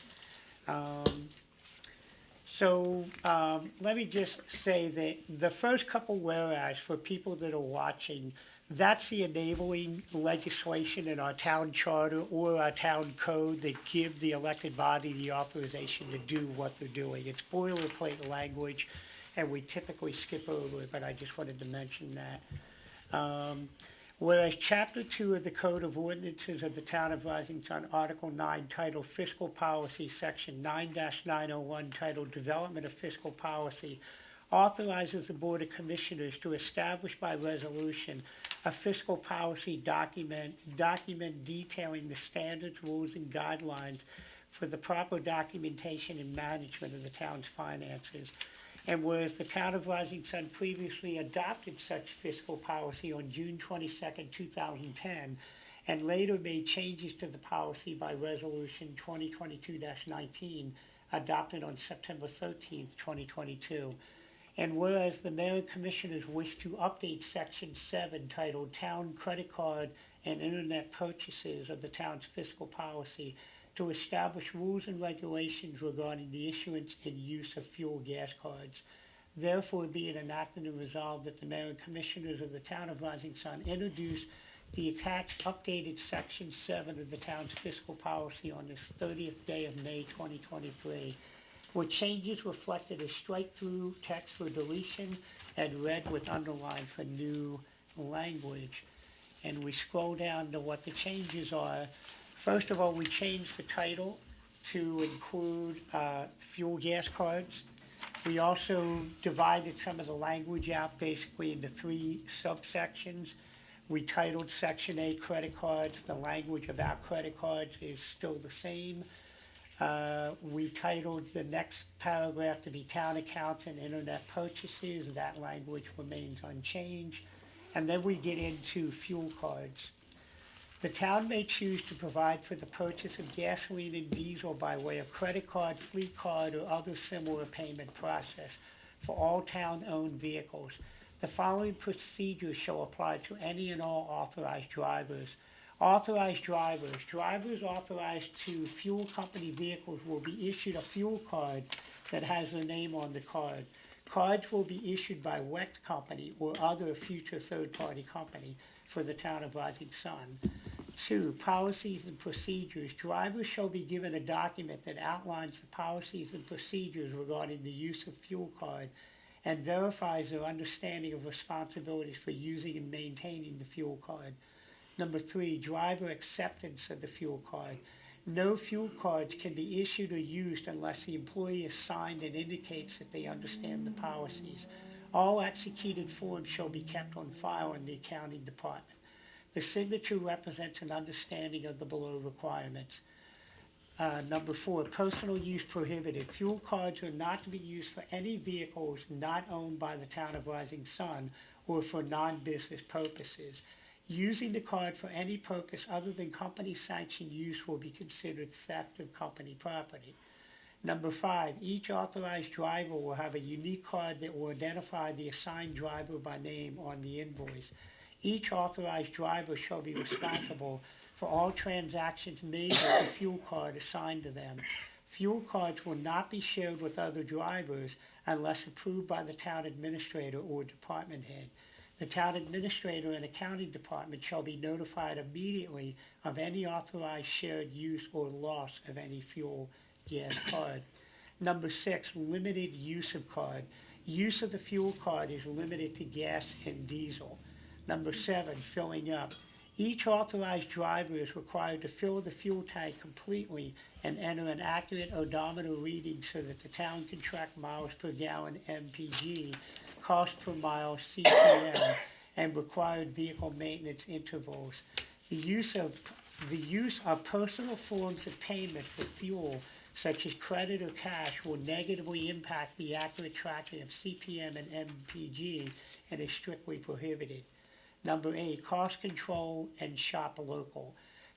Let me just say that the first couple whereas for people that are watching, that's the enabling legislation in our town charter or our town code that give the elected body the authorization to do what they're doing. It's boilerplate language, and we typically skip over it, but I just wanted to mention that. Whereas Chapter 2 of the Code of Ordinances of the Town of Rising Sun, Article 9, titled Fiscal Policy, Section 9-901, titled Development of Fiscal Policy, authorizes the Board of Commissioners to establish by resolution a fiscal policy document detailing the standards, rules, and guidelines for the proper documentation and management of the town's finances. And whereas the Town of Rising Sun previously adopted such fiscal policy on June 22nd, 2010, and later made changes to the policy by Resolution 2022-19, adopted on September 13th, 2022. And whereas the Mayor and Commissioners wish to update Section 7 titled Town Credit Card and Internet Purchases of the town's fiscal policy to establish rules and regulations regarding the issuance and use of fuel gas cards. Therefore, be it enacted and resolved that the Mayor and Commissioners of the Town of Rising Sun introduce the attached updated Section 7 of the town's fiscal policy on this 30th day of May 2023, with changes reflected as strike-through text for deletion and red with underline for new language. And we scroll down to what the changes are. First of all, we changed the title to include fuel gas cards. We also divided some of the language out basically into 3 subsections. We titled Section A credit cards. The language about credit cards is still the same. We titled the next paragraph to be town accounts and internet purchases. That language remains unchanged. And then we get into fuel cards. The town may choose to provide for the purchase of gasoline and diesel by way of credit card, fleet card, or other similar payment process for all town-owned vehicles. The following procedures shall apply to any and all authorized drivers. Authorized drivers authorized to fuel company vehicles will be issued a fuel card that has their name on the card. Cards will be issued by Wex Company or other future third-party company for the Town of Rising Sun. 2, policies and procedures. Drivers shall be given a document that outlines the policies and procedures regarding the use of fuel card and verifies their understanding of responsibilities for using and maintaining the fuel card. Number 3, driver acceptance of the fuel card. No fuel cards can be issued or used unless the employee is signed and indicates that they understand the policies. All executed forms shall be kept on file in the accounting department. The signature represents an understanding of the below requirements. Number 4, personal use prohibited. Fuel cards are not to be used for any vehicles not owned by the Town of Rising Sun or for non-business purposes. Using the card for any purpose other than company-sanctioned use will be considered theft of company property. Number 5, each authorized driver will have a unique card that will identify the assigned driver by name on the invoice. Each authorized driver shall be responsible for all transactions made with the fuel card assigned to them. Fuel cards will not be shared with other drivers unless approved by the town administrator or department head. The town administrator and accounting department shall be notified immediately of any authorized shared use or loss of any fuel gas card. Number 6, limited use of card. Use of the fuel card is limited to gas and diesel. Number 7, filling up. Each authorized driver is required to fill the fuel tank completely and enter an accurate odometer reading so that the town can track miles per gallon MPG, cost per mile CPM, and required vehicle maintenance intervals. The use of personal forms of payment for fuel, such as credit or cash, will negatively impact the accurate tracking of CPM and MPG and is strictly prohibited. Number 8, cost control and shop local.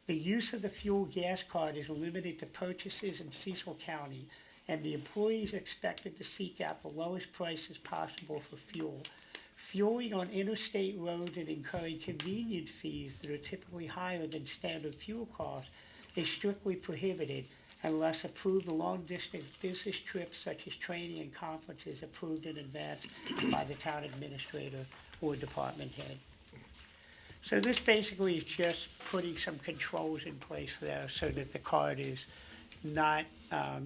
The use of the fuel gas card is limited to purchases in Cecil County, and the employee is expected to seek out the lowest prices possible for fuel. Fueling on interstate roads and incurring convenience fees that are typically higher than standard fuel costs is strictly prohibited unless approved long-distance business trips such as training and conferences approved in advance by the town administrator or department head. So this basically is just putting some controls in place there so that the card is not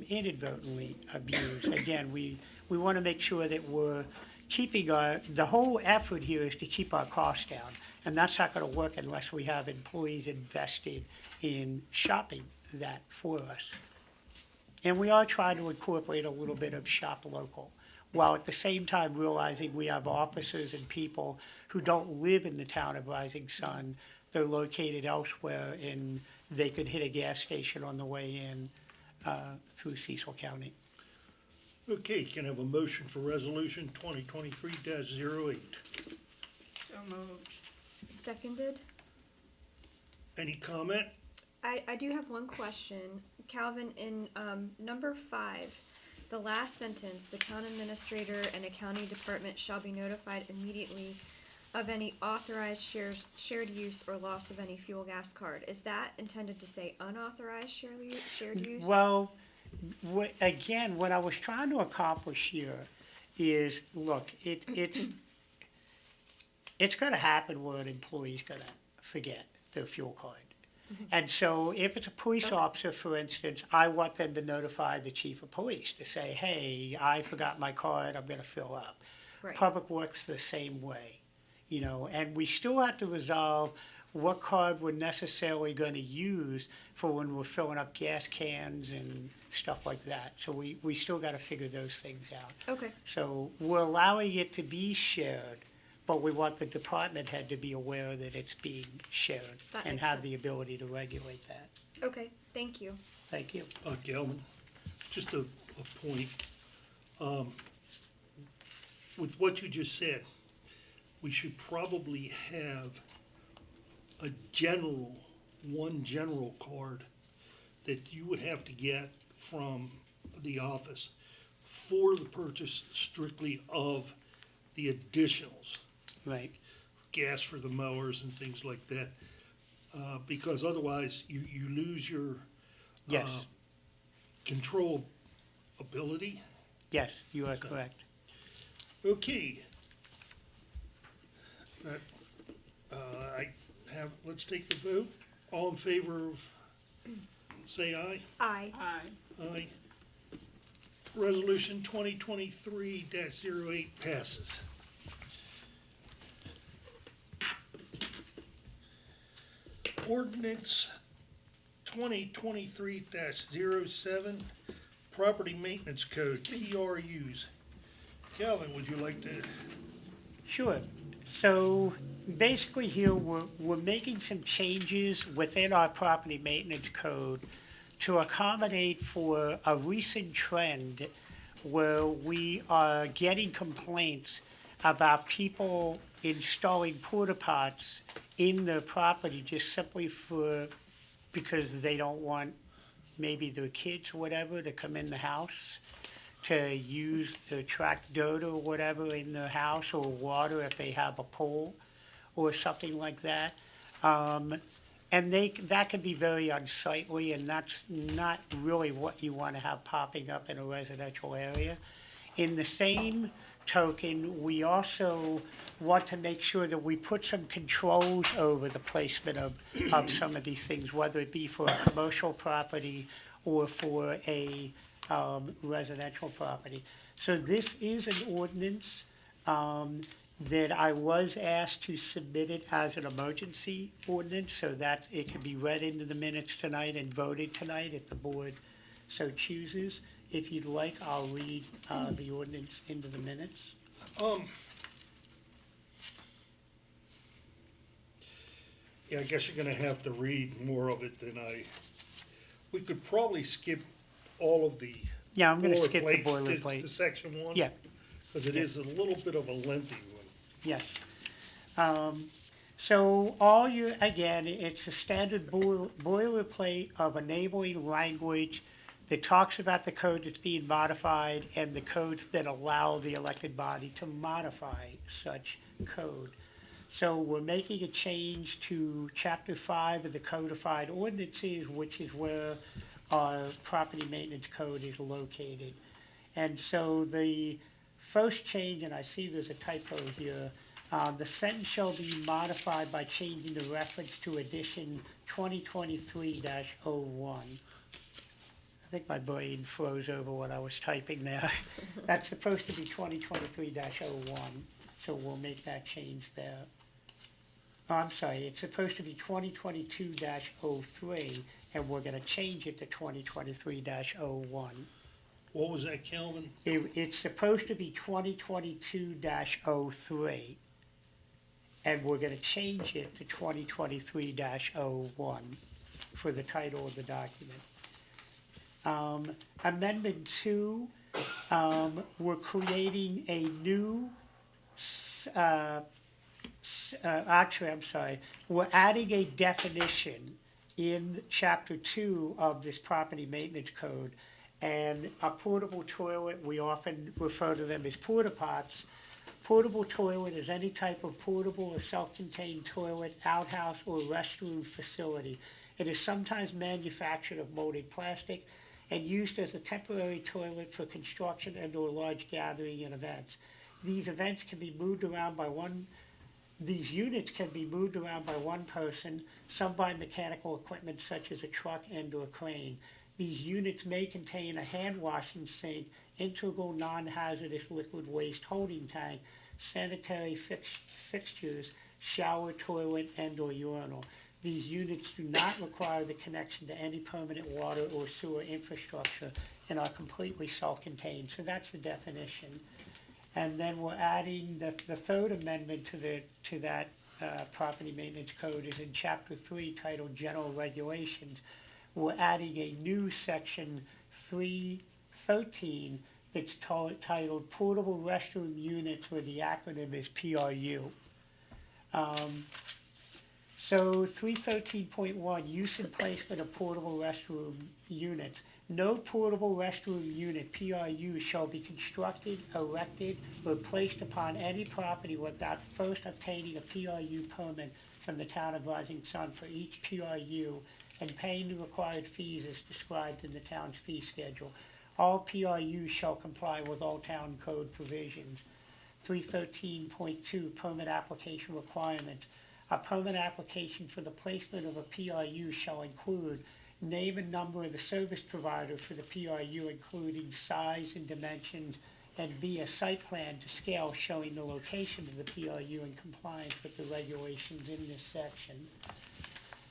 inadvertently abused. Again, we want to make sure that we're keeping the whole effort here is to keep our costs down. And that's not going to work unless we have employees invested in shopping that for us. And we are trying to incorporate a little bit of shop local, while at the same time realizing we have officers and people who don't live in the town of Rising Sun. They're located elsewhere, and they could hit a gas station on the way in through Cecil County. Okay, can I have a motion for resolution 2023-08? So moved. Seconded. Any comment? I do have one question. Calvin, in number 5, the last sentence, the town administrator and a county department shall be notified immediately of any authorized shared use or loss of any fuel gas card. Is that intended to say unauthorized shared use? Well, again, what I was trying to accomplish here is, look, it's going to happen where an employee's going to forget their fuel card. And so if it's a police officer, for instance, I want them to notify the chief of police to say, hey, I forgot my card, I'm going to fill up. Right. Public Works the same way, you know, and we still have to resolve what card we're necessarily going to use for when we're filling up gas cans and stuff like that. So we still got to figure those things out. Okay. So we're allowing it to be shared, but we want the department head to be aware that it's being shared That and makes have the sense. ability to regulate that. Okay, thank you. Thank you. Calvin, just a point. With what you just said, we should probably have one general card that you would have to get from the office for the purchase strictly of the additionals, Right. gas for the mowers and things like that. Because otherwise you lose your Yes. control ability. Yes, you are correct. Okay. Let's take the vote. All in favor of, say aye. Aye. Aye. Aye. Resolution 2023-08 passes. Ordinance 2023-07, Property Maintenance Code, PRUs. Calvin, would you like to? Sure. So basically here, we're making some changes within our property maintenance code to accommodate for a recent trend where we are getting complaints about people installing porta pots in their property just simply because they don't want maybe their kids or whatever to come in the house to use to track dirt or whatever in their house, or water if they have a pool or something like that. And that can be very unsightly, and that's not really what you want to have popping up in a residential area. In the same token, we also want to make sure that we put some controls over the placement of some of these things, whether it be for a commercial property or for a residential property. So this is an ordinance, that I was asked to submit it as an emergency ordinance so that it can be read into the minutes tonight and voted tonight if the board so chooses. If you'd like, I'll read, the ordinance into the minutes. Yeah, I guess you're gonna have to read more of it than we could probably skip all of the Yeah, I'm gonna skip the boilerplates to boilerplate. section one. Yeah. Cause it is a little bit of a lengthy one. Yes. So all you, again, it's a standard boilerplate of enabling language that talks about the code that's being modified and the codes that allow the elected body to modify such code. So we're making a change to chapter 5 of the codified ordinances, which is where our property maintenance code is located. And so the first change, and I see there's a typo here, the sentence shall be modified by changing the reference to edition 2023-01. I think my brain froze over what I was typing there. That's supposed to be 2023-01, so we'll make that change there. Oh, I'm sorry, it's supposed to be 2022-03, and we're gonna change it to 2023-01. What was that, Calvin? It's supposed to be 2022-03, and we're gonna change it to 2023-01 for the title of the document. Amendment 2, we're creating a new, actually, I'm sorry, we're adding a definition in chapter 2 of this property maintenance code. And a portable toilet, we often refer to them as porta pots. Portable toilet is any type of portable or self-contained toilet, outhouse, or restroom facility. It is sometimes manufactured of molded plastic and used as a temporary toilet for construction and/or large gathering and events. These units can be moved around by one person, some by mechanical equipment such as a truck and/or crane. These units may contain a hand washing sink, integral non-hazardous liquid waste holding tank, sanitary fixtures, shower, toilet, and/or urinal. These units do not require the connection to any permanent water or sewer infrastructure and are completely self-contained. So that's the definition. And then we're adding the third amendment to that property maintenance code is in chapter 3 titled General Regulations. We're adding a new section 313 that's titled Portable Restroom Units, where the acronym is PRU. So 313.1, use and placement of portable restroom units. No portable restroom unit, PRU, shall be constructed, erected, or placed upon any property without first obtaining a PRU permit from the town of Rising Sun for each PRU and paying the required fees as described in the town's fee schedule. All PRUs shall comply with all town code provisions. 313.2, permit application requirements. A permit application for the placement of a PRU shall include name and number of the service provider for the PRU, including size and dimensions, and B, a site plan to scale showing the location of the PRU in compliance with the regulations in this section.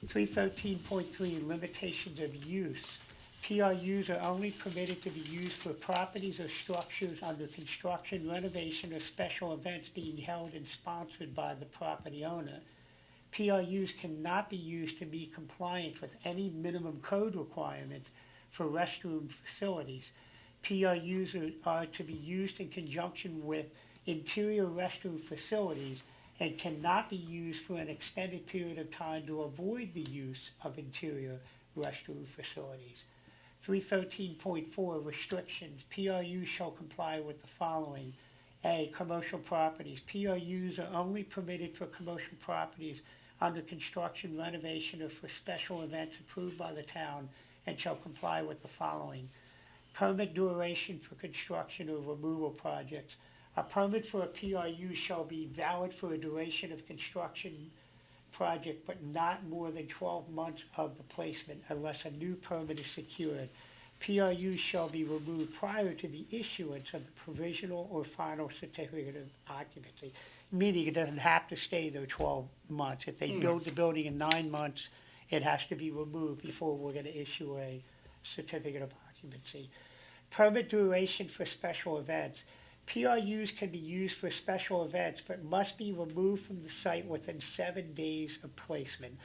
313.3, limitations of use. PRUs are only permitted to be used for properties or structures under construction, renovation, or special events being held and sponsored by the property owner. PRUs cannot be used to be compliant with any minimum code requirements for restroom facilities. PRUs are to be used in conjunction with interior restroom facilities and cannot be used for an extended period of time to avoid the use of interior restroom facilities. 313.4, restrictions. PRUs shall comply with the following. A, commercial properties. PRUs are only permitted for commercial properties under construction, renovation, or for special events approved by the town and shall comply with the following. Permit duration for construction or removal projects. A permit for a PRU shall be valid for a duration of construction project, but not more than 12 months of the placement unless a new permit is secured. PRUs shall be removed prior to the issuance of the provisional or final certificate of occupancy. Meaning it doesn't have to stay there 12 months. If they build the building in 9 months, it has to be removed before we're gonna issue a certificate of occupancy. Permit duration for special events. PRUs can be used for special events, but must be removed from the site within 7 days of placement.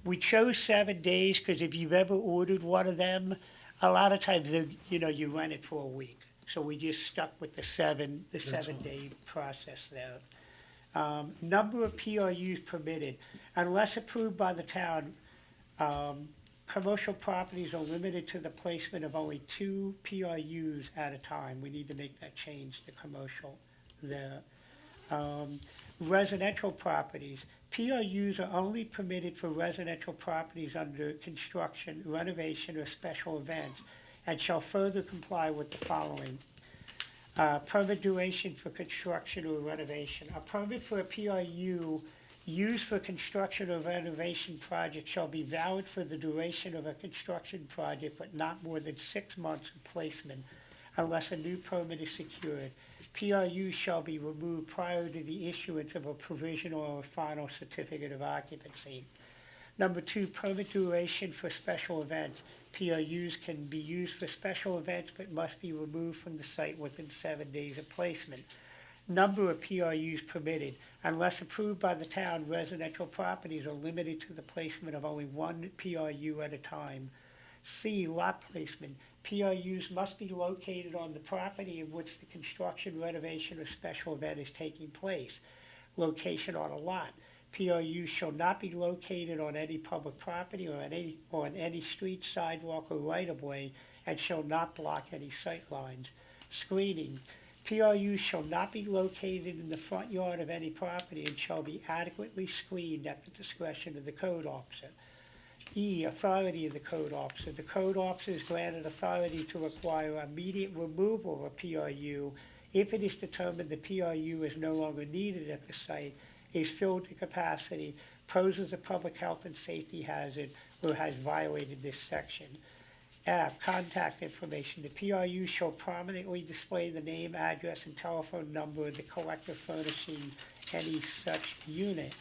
We chose 7 days because if you've ever ordered one of them, a lot of times, you rent it for a week. So we just stuck with the 7-day process there. Number of PRUs permitted, unless approved by the town, commercial properties are limited to the placement of only 2 PRUs at a time. We need to make that change to commercial there. Residential properties, PRUs are only permitted for residential properties under construction, renovation, or special events, and shall further comply with the following. Permit duration for construction or renovation. A permit for a PRU used for construction or renovation project shall be valid for the duration of a construction project, but not more than 6 months of placement, unless a new permit is secured. PRUs shall be removed prior to the issuance of a provisional or final certificate of occupancy. Number 2, permit duration for special events. PRUs can be used for special events but must be removed from the site within 7 days of placement. Number of PRUs permitted. Unless approved by the town, residential properties are limited to the placement of only 1 PRU at a time. C, lot placement. PRUs must be located on the property in which the construction, renovation, or special event is taking place. Location on a lot. PRUs shall not be located on any public property or on any street, sidewalk, or right-of-way, and shall not block any sight lines. Screening. PRUs shall not be located in the front yard of any property and shall be adequately screened at the discretion of the code officer. E, authority of the code officer. The code officer is granted authority to require immediate removal of a PRU if it is determined the PRU is no longer needed at the site, is filled to capacity, poses a public health and safety hazard, or has violated this section. F, contact information. The PRU shall prominently display the name, address, and telephone number of the collector furnishing any such unit.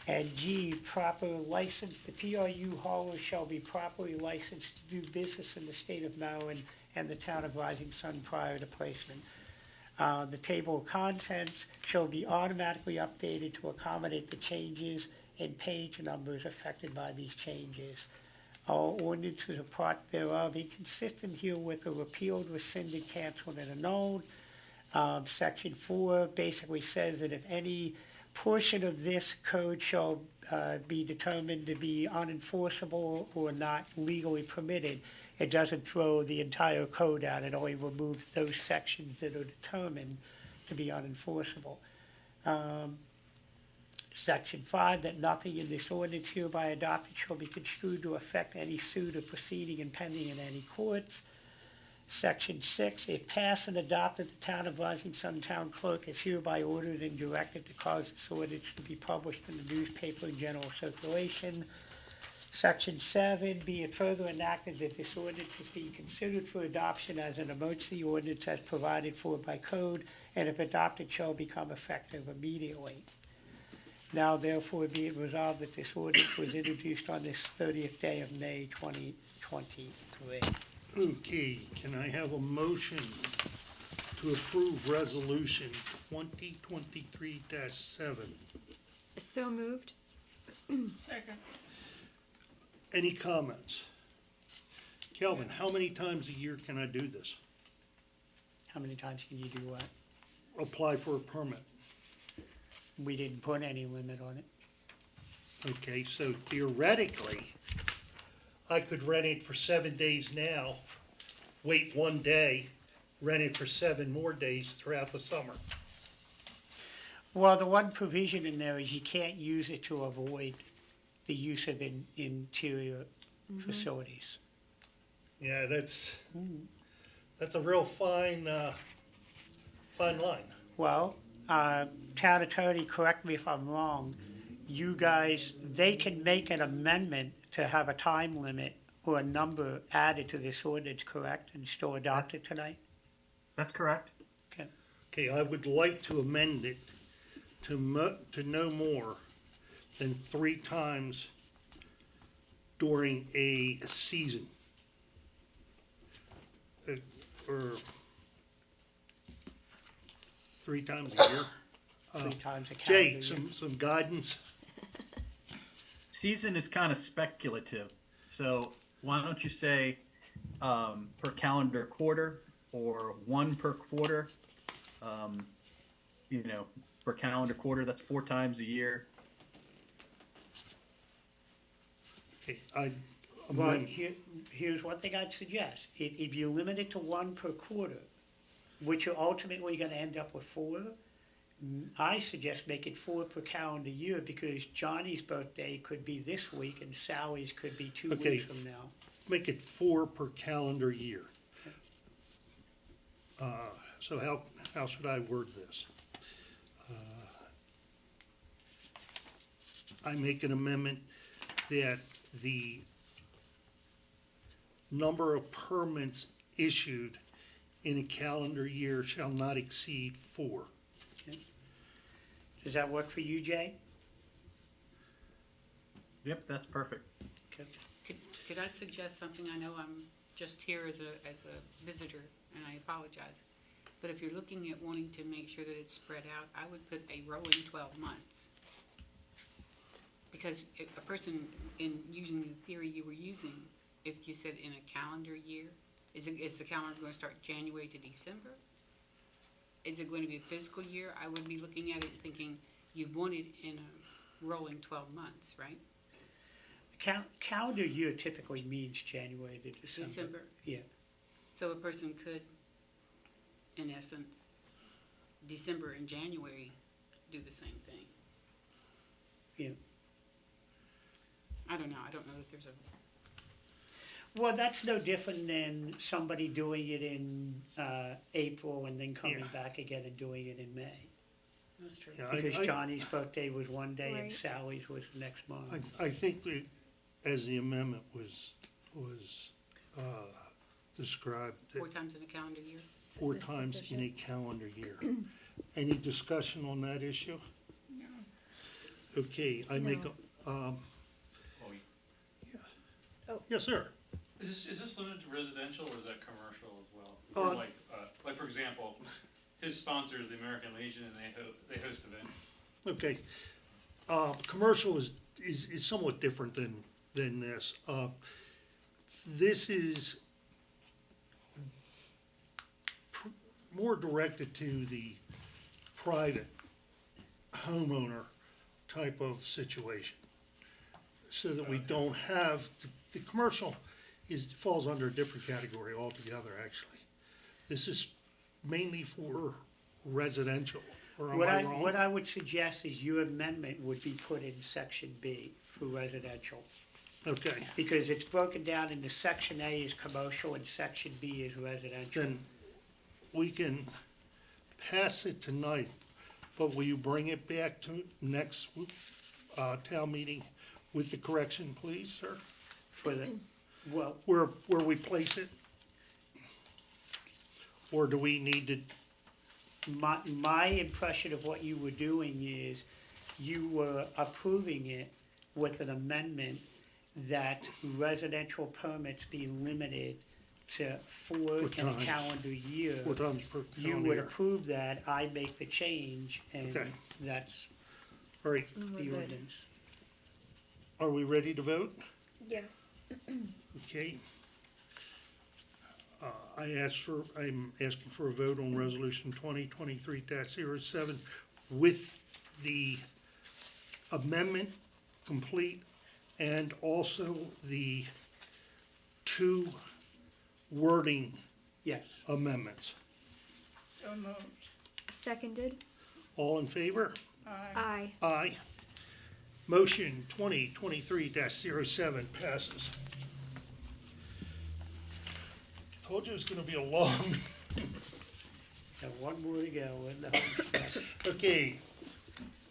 And G, proper license. The PRU hauler shall be properly licensed to do business in the state of Maryland and the town of Rising Sun prior to placement. The table of contents shall be automatically updated to accommodate the changes in page numbers affected by these changes. All ordinances or part thereof inconsistent herewith are repealed, rescinded, canceled, and annulled. Section 4 basically says that if any portion of this code shall be determined to be unenforceable or not legally permitted, it doesn't throw the entire code out. It only removes those sections that are determined to be unenforceable. Section 5, that nothing in this ordinance hereby adopted shall be construed to affect any suit or proceeding impending in any courts. Section 6, if passed and adopted, the town of Rising Sun Town Clerk is hereby ordered and directed to cause this ordinance to be published in the newspaper in general circulation. Section 7, be it further enacted that this ordinance is being considered for adoption as an emergency ordinance as provided for by code, and if adopted shall become effective immediately. Now therefore be it resolved that this ordinance was introduced on this 30th day of May 2023. Okay, can I have a motion to approve resolution 2023-7? So moved. Second. Any comments? Kelvin, how many times a year can I do this? How many times can you do what? Apply for a permit? We didn't put any limit on it. Okay, so theoretically, I could rent it for 7 days now, wait 1 day, rent it for 7 more days throughout the summer. Well, the one provision in there is you can't use it to avoid the use of interior facilities. Yeah, that's a real fine line. Well, town attorney, correct me if I'm wrong, you guys, they can make an amendment to have a time limit or a number added to this ordinance, correct, and still adopt it tonight? That's correct. Okay. Okay, I would like to amend it to no more than 3 times during a season. Or 3 times a year. 3 times a calendar Jay, year. some guidance? Season is kind of speculative, so why don't you say per calendar quarter or 1 per quarter? Per calendar quarter, that's 4 times a year. Okay, I Well, amend, here's one thing I'd suggest. If you limit it to 1 per quarter, which you're ultimately gonna end up with 4, I suggest make it 4 per calendar year, because Johnny's birthday could be this week and Sally's could be 2 Okay. weeks from now. make it 4 per calendar year. So how should I word this? I make an amendment that the number of permits issued in a calendar year shall not exceed 4. Does that work for you, Jay? Yep, that's perfect. Okay. Could I suggest something? I know I'm just here as a visitor, and I apologize. But if you're looking at wanting to make sure that it's spread out, I would put a rolling 12 months. Because if a person, in using the theory you were using, if you said in a calendar year, is the calendar going to start January to December? Is it going to be a fiscal year? I would be looking at it and thinking, you want it in a rolling 12 months, right? Calendar year typically means January to December. December. Yeah. So a person could, in essence, December and January do the same thing. Yeah. I don't know. I don't know that there's a, Well, that's no different than somebody doing it in April and then coming Yeah. back again and doing it in May. that's true. Yeah, Because Johnny's birthday was one day and Right. Sally's was the next month. I think that as the amendment was described, that 4 times in a calendar year. 4 Is this times in a sufficient? calendar year. Any discussion on that issue? No. Okay, I make, No. a yes. Oh. Yes, sir. Is this limited to residential or is that commercial as well? Uh, Like for example, his sponsor is the American Legion and they host events. Okay. Commercial is somewhat different than this. This is more directed to the private homeowner type of situation. So that we don't have, the commercial falls under a different category altogether, actually. This is mainly for residential, or am I wrong? What I would suggest is your amendment would be put in section B for residential. Okay, Because it's broken down into section A is commercial and section B is residential. then we can pass it tonight, but will you bring it back to next town meeting with the correction, please, sir? For the, well, Where we place it? Or do we need to, my impression of what you were doing is you were approving it with an amendment that residential permits be limited to 4 What in a times? calendar year. 4 times per You calendar would year? approve that, I make the change, and Okay. that's All right, We're the good. ordinance. are we ready to vote? Yes. Okay. I'm asking for a vote on resolution 2023-07 with the amendment complete and also the 2 wording Yes. amendments. So moved. Seconded? All in favor? Aye. Aye. Aye. Motion 2023-07 passes. Told you it was gonna be a long, Got one more to go in the home stretch. okay.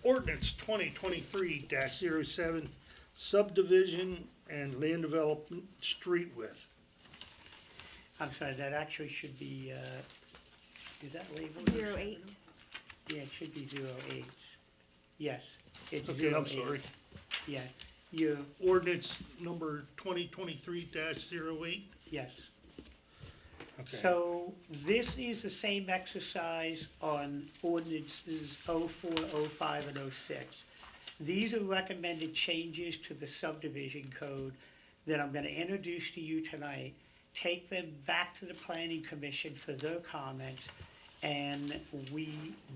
Ordinance 2023-07, subdivision and land development street width. I'm sorry, that actually should be, is that labeled? 08. Yeah, it should be 08. Yes, it's 08. Okay, I'm sorry. Yeah, you, Ordinance number 2023-08. yes. Okay. So this is the same exercise on ordinances 04, 05, and 06. These are recommended changes to the subdivision code that I'm gonna introduce to you tonight. Take them back to the planning commission for their comments. And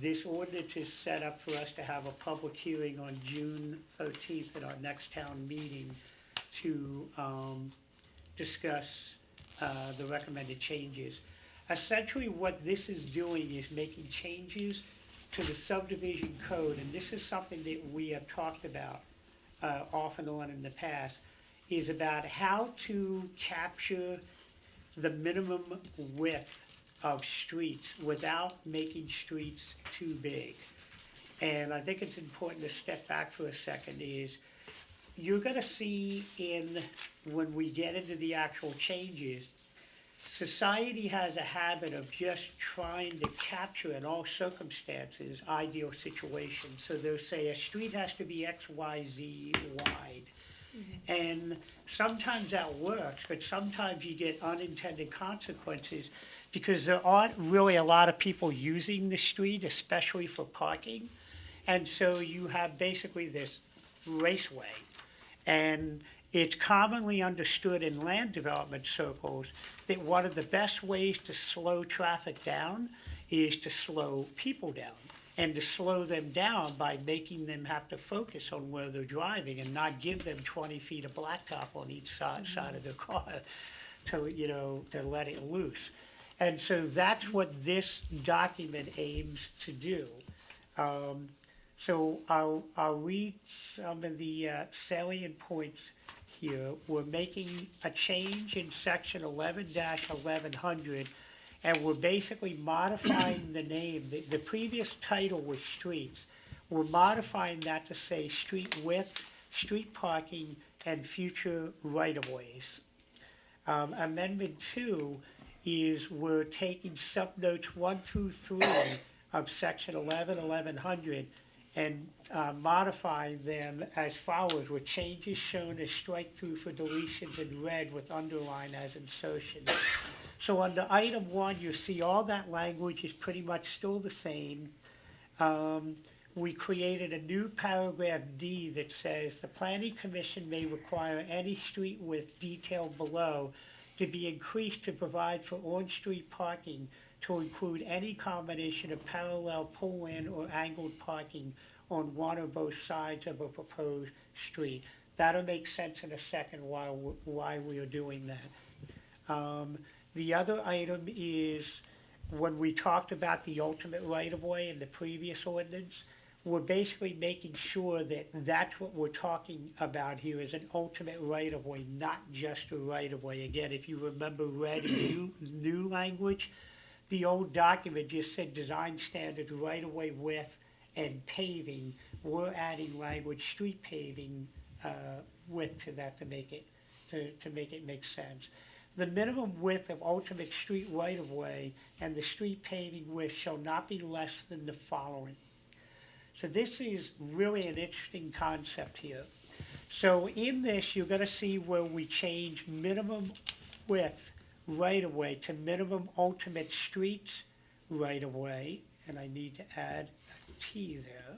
this ordinance is set up for us to have a public hearing on June 13th at our next town meeting to discuss the recommended changes. Essentially, what this is doing is making changes to the subdivision code, and this is something that we have talked about off and on in the past, is about how to capture the minimum width of streets without making streets too big. And I think it's important to step back for a second is, you're gonna see when we get into the actual changes, society has a habit of just trying to capture in all circumstances ideal situations. So they'll say a street has to be X, Y, Z wide. And sometimes that works, but sometimes you get unintended consequences because there aren't really a lot of people using the street, especially for parking. And so you have basically this raceway. And it's commonly understood in land development circles that one of the best ways to slow traffic down is to slow people down. And to slow them down by making them have to focus on where they're driving and not give them 20 feet of blacktop on each side of their car to let it loose. And so that's what this document aims to do. So I'll read some of the salient points here. We're making a change in section 11-1100, and we're basically modifying the name. The previous title was streets. We're modifying that to say street width, street parking, and future right-of-ways. Amendment 2 is we're taking subnotes 1 through 3 of section 11-1100 and modifying them as follows, with changes shown as strike-through for deletions in red with underline as insertions. So under item 1, you see all that language is pretty much still the same. We created a new paragraph D that says the planning commission may require any street width detailed below to be increased to provide for on-street parking to include any combination of parallel pull-in or angled parking on one or both sides of a proposed street. That'll make sense in a second why we are doing that. The other item is when we talked about the ultimate right-of-way in the previous ordinance, we're basically making sure that that's what we're talking about here is an ultimate right-of-way, not just a right-of-way. Again, if you remember read new language, the old document just said design standards, right-of-way width, and paving. We're adding language, street paving width to that to make it make sense. The minimum width of ultimate street right-of-way and the street paving width shall not be less than the following. So this is really an interesting concept here. So in this, you're going to see where we change minimum width right-of-way to minimum ultimate streets right-of-way, and I need to add a T there.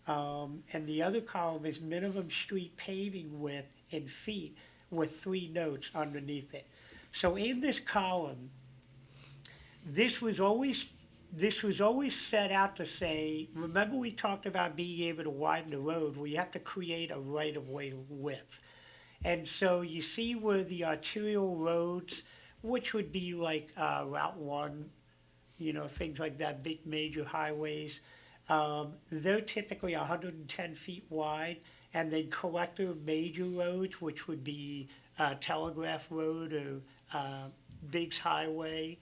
And the other column is minimum street paving width in feet with 3 notes underneath it. So in this column, this was always set out to say, remember we talked about being able to widen the road, we have to create a right-of-way width. And so you see where the arterial roads, which would be like Route 1, things like that, big major highways, they're typically 110 feet wide, and then collector major roads, which would be Telegraph Road or Biggs Highway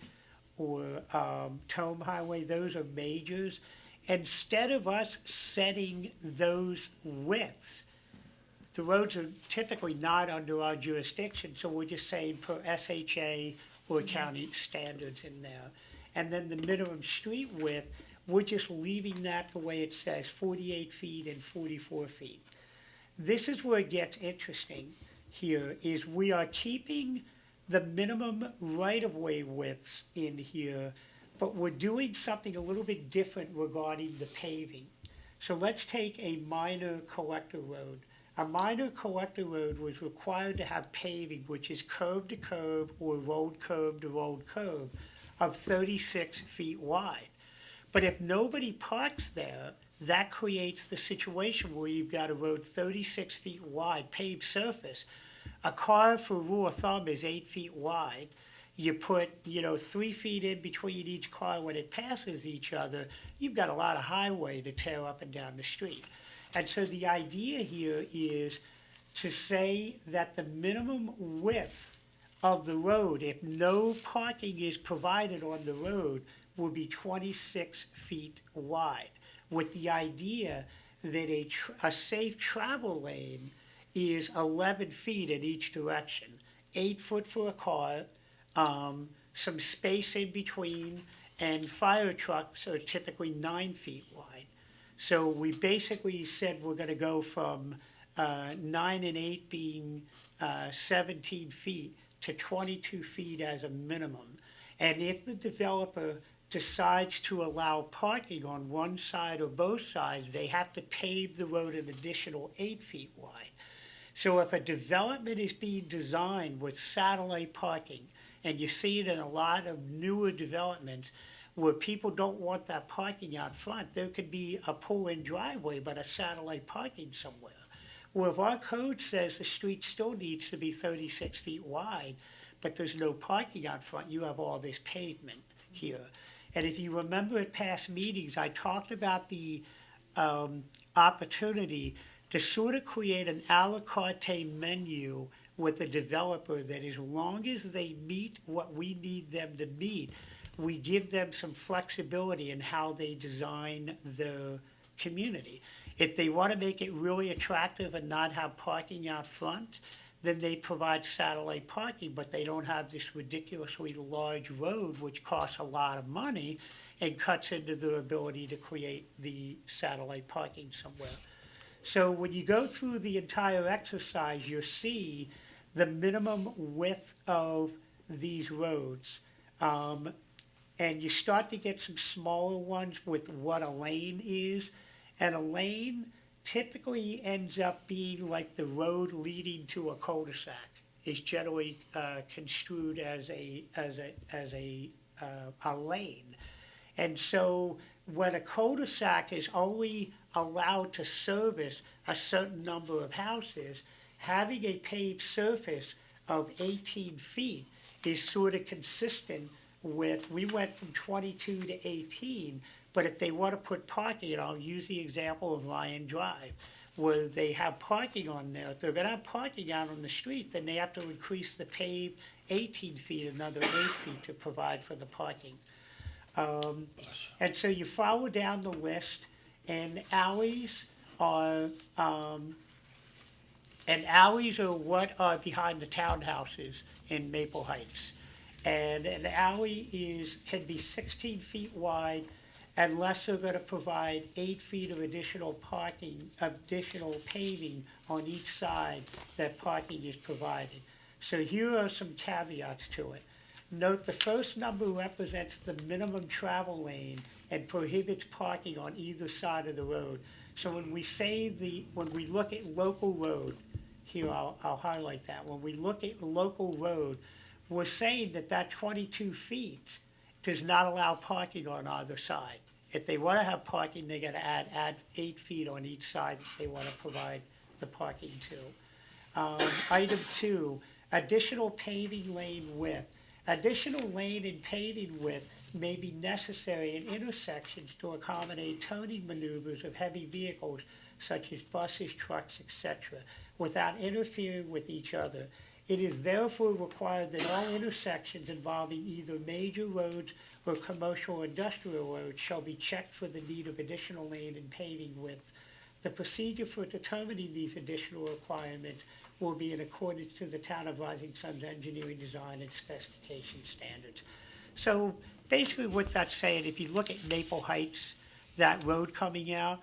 or Tome Highway, those are majors. Instead of us setting those widths, the roads are typically not under our jurisdiction, so we're just saying per SHA or county standards in there. And then the minimum street width, we're just leaving that the way it says, 48 feet and 44 feet. This is where it gets interesting here, is we are keeping the minimum right-of-way widths in here, but we're doing something a little bit different regarding the paving. So let's take a minor collector road. A minor collector road was required to have paving, which is curb to curb or road curb to road curb, of 36 feet wide. But if nobody parks there, that creates the situation where you've got a road 36 feet wide, paved surface. A car, for rule of thumb, is 8 feet wide. You put, 3 feet in between each car when it passes each other, you've got a lot of highway to tear up and down the street. And so the idea here is to say that the minimum width of the road, if no parking is provided on the road, will be 26 feet wide, with the idea that a safe travel lane is 11 feet in each direction, 8 foot for a car, some space in between, and fire trucks are typically 9 feet wide. So we basically said we're gonna go from 9 and 8 being 17 feet to 22 feet as a minimum. And if the developer decides to allow parking on one side or both sides, they have to pave the road an additional 8 feet wide. So if a development is being designed with satellite parking, and you see it in a lot of newer developments where people don't want that parking out front, there could be a pull-in driveway but a satellite parking somewhere. Well, if our code says the street still needs to be 36 feet wide, but there's no parking out front, you have all this pavement here. And if you remember at past meetings, I talked about the opportunity to sort of create an a la carte menu with a developer that as long as they meet what we need them to meet, we give them some flexibility in how they design their community. If they want to make it really attractive and not have parking out front, then they provide satellite parking, but they don't have this ridiculously large road which costs a lot of money and cuts into their ability to create the satellite parking somewhere. So when you go through the entire exercise, you'll see the minimum width of these roads. And you start to get some smaller ones with what a lane is. And a lane typically ends up being like the road leading to a cul-de-sac is generally construed as a lane. And so when a cul-de-sac is only allowed to service a certain number of houses, having a paved surface of 18 feet is sort of consistent with, we went from 22 to 18, but if they want to put parking, and I'll use the example of Ryan Drive, where they have parking on there, if they're going to have parking out on the street, then they have to increase the paved 18 feet, another 8 feet to provide for the parking. And so you follow down the list, and alleys are what are behind the townhouses in Maple Heights. And an alley can be 16 feet wide unless they're going to provide 8 feet of additional paving on each side that parking is provided. So here are some caveats to it. Note the first number represents the minimum travel lane and prohibits parking on either side of the road. So when we look at local road, here I'll highlight that. When we look at local road, we're saying that 22 feet does not allow parking on either side. If they want to have parking, they got to add 8 feet on each side that they want to provide the parking to. Item 2, additional paving lane width. Additional lane and paving width may be necessary in intersections to accommodate turning maneuvers of heavy vehicles such as buses, trucks, etc., without interfering with each other. It is therefore required that all intersections involving either major roads or commercial or industrial roads shall be checked for the need of additional lane and paving width The procedure for determining these additional requirements will be in accordance to the Town of Rising Sun's engineering design and specification standards. So basically what that's saying, if you look at Maple Heights, that road coming out,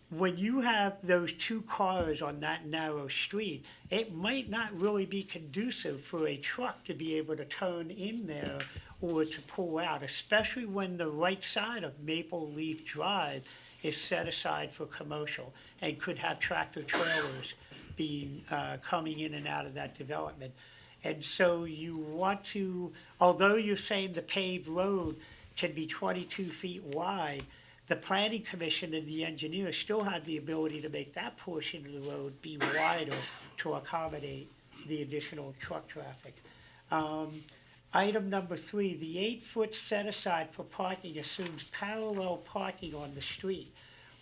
when you have those two cars on that narrow street, it might not really be conducive for a truck to be able to turn in there or to pull out, especially when the right side of Maple Leaf Drive is set aside for commercial and could have tractor trailers being, coming in and out of that development. And so you want to, although you're saying the paved road can be 22 feet wide, the planning commission and the engineers still have the ability to make that portion of the road be wider to accommodate the additional truck traffic. Item number 3, the 8-foot set aside for parking assumes parallel parking on the street.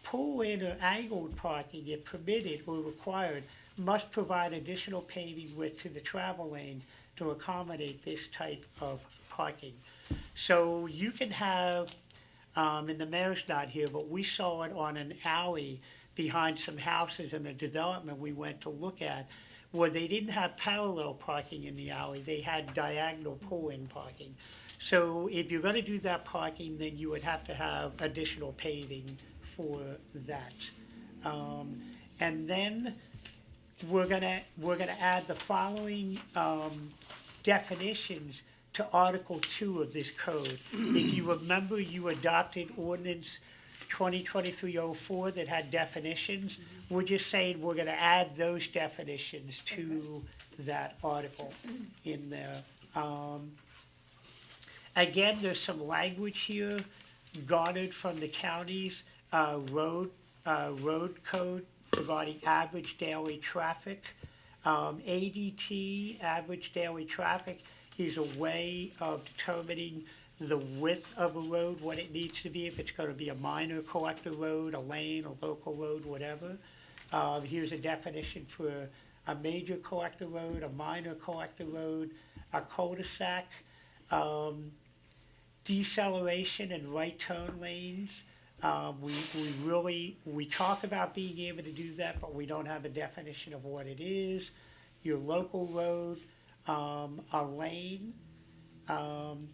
Pull-in or angled parking, if permitted or required, must provide additional paving width to the travel lane to accommodate this type of parking. So you can have, and the mayor's not here, but we saw it on an alley behind some houses in a development we went to look at, where they didn't have parallel parking in the alley, they had diagonal pull-in parking. So if you're gonna do that parking, then you would have to have additional paving for that. And then we're gonna add the following definitions to Article 2 of this code. If you remember, you adopted ordinance 2023-04 that had definitions. We're just saying we're gonna add those definitions to that article in there. Again, there's some language here garnered from the county's road code providing average daily traffic. ADT, average daily traffic, is a way of determining the width of a road, what it needs to be, if it's gonna be a minor collector road, a lane, a local road, whatever. Here's a definition for a major collector road, a minor collector road, a cul-de-sac, deceleration and right turn lanes. We talk about being able to do that, but we don't have a definition of what it is. Your local road, a lane, and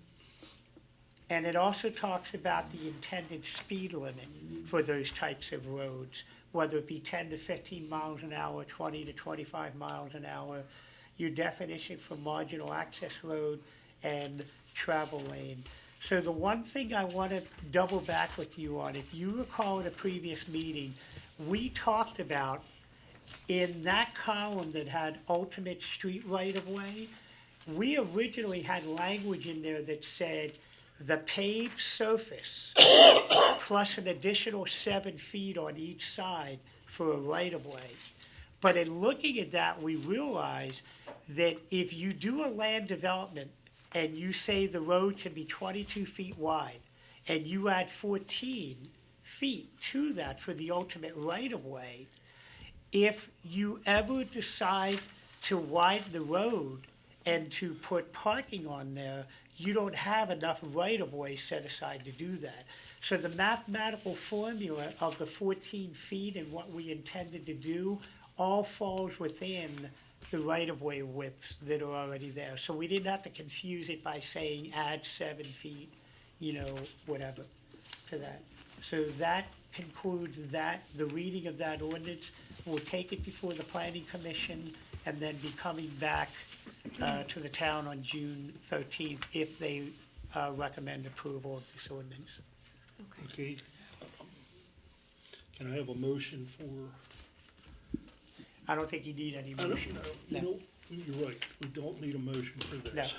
it also talks about the intended speed limit for those types of roads, whether it be 10 to 15 miles an hour, 20 to 25 miles an hour, your definition for marginal access road and travel lane. So the one thing I want to double back with you on, if you recall in a previous meeting, we talked about in that column that had ultimate street right-of-way, we originally had language in there that said the paved surface plus an additional 7 feet on each side for a right-of-way. But in looking at that, we realized that if you do a land development and you say the road can be 22 feet wide, and you add 14 feet to that for the ultimate right-of-way, if you ever decide to widen the road and to put parking on there, you don't have enough right-of-way set aside to do that. So the mathematical formula of the 14 feet and what we intended to do all falls within the right-of-way widths that are already there. So we didn't have to confuse it by saying add 7 feet, whatever, to that. So that concludes that, the reading of that ordinance. We'll take it before the planning commission and then be coming back to the town on June 13th if they recommend approval of this ordinance. Okay. Can I have a motion for? I don't think you need any I don't motion. know, you're right, we don't need a motion for this.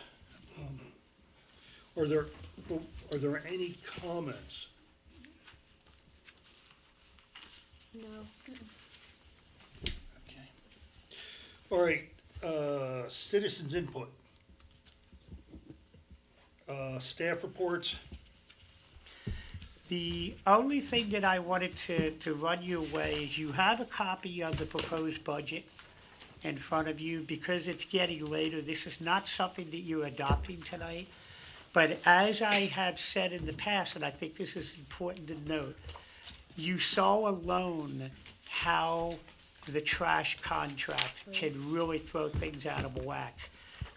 No. Are there any comments? No. Okay. All right, citizens input. Staff reports. The only thing that I wanted to run your way is you have a copy of the proposed budget in front of you. Because it's getting later, this is not something that you're adopting tonight. But as I have said in the past, and I think this is important to note, you saw a loan how the trash contract can really throw things out of whack.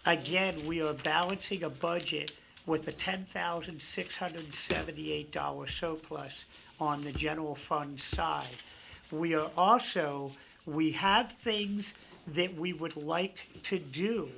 Again, we are balancing a budget with a $10,678 surplus on the general fund side. We have things that we would like to do,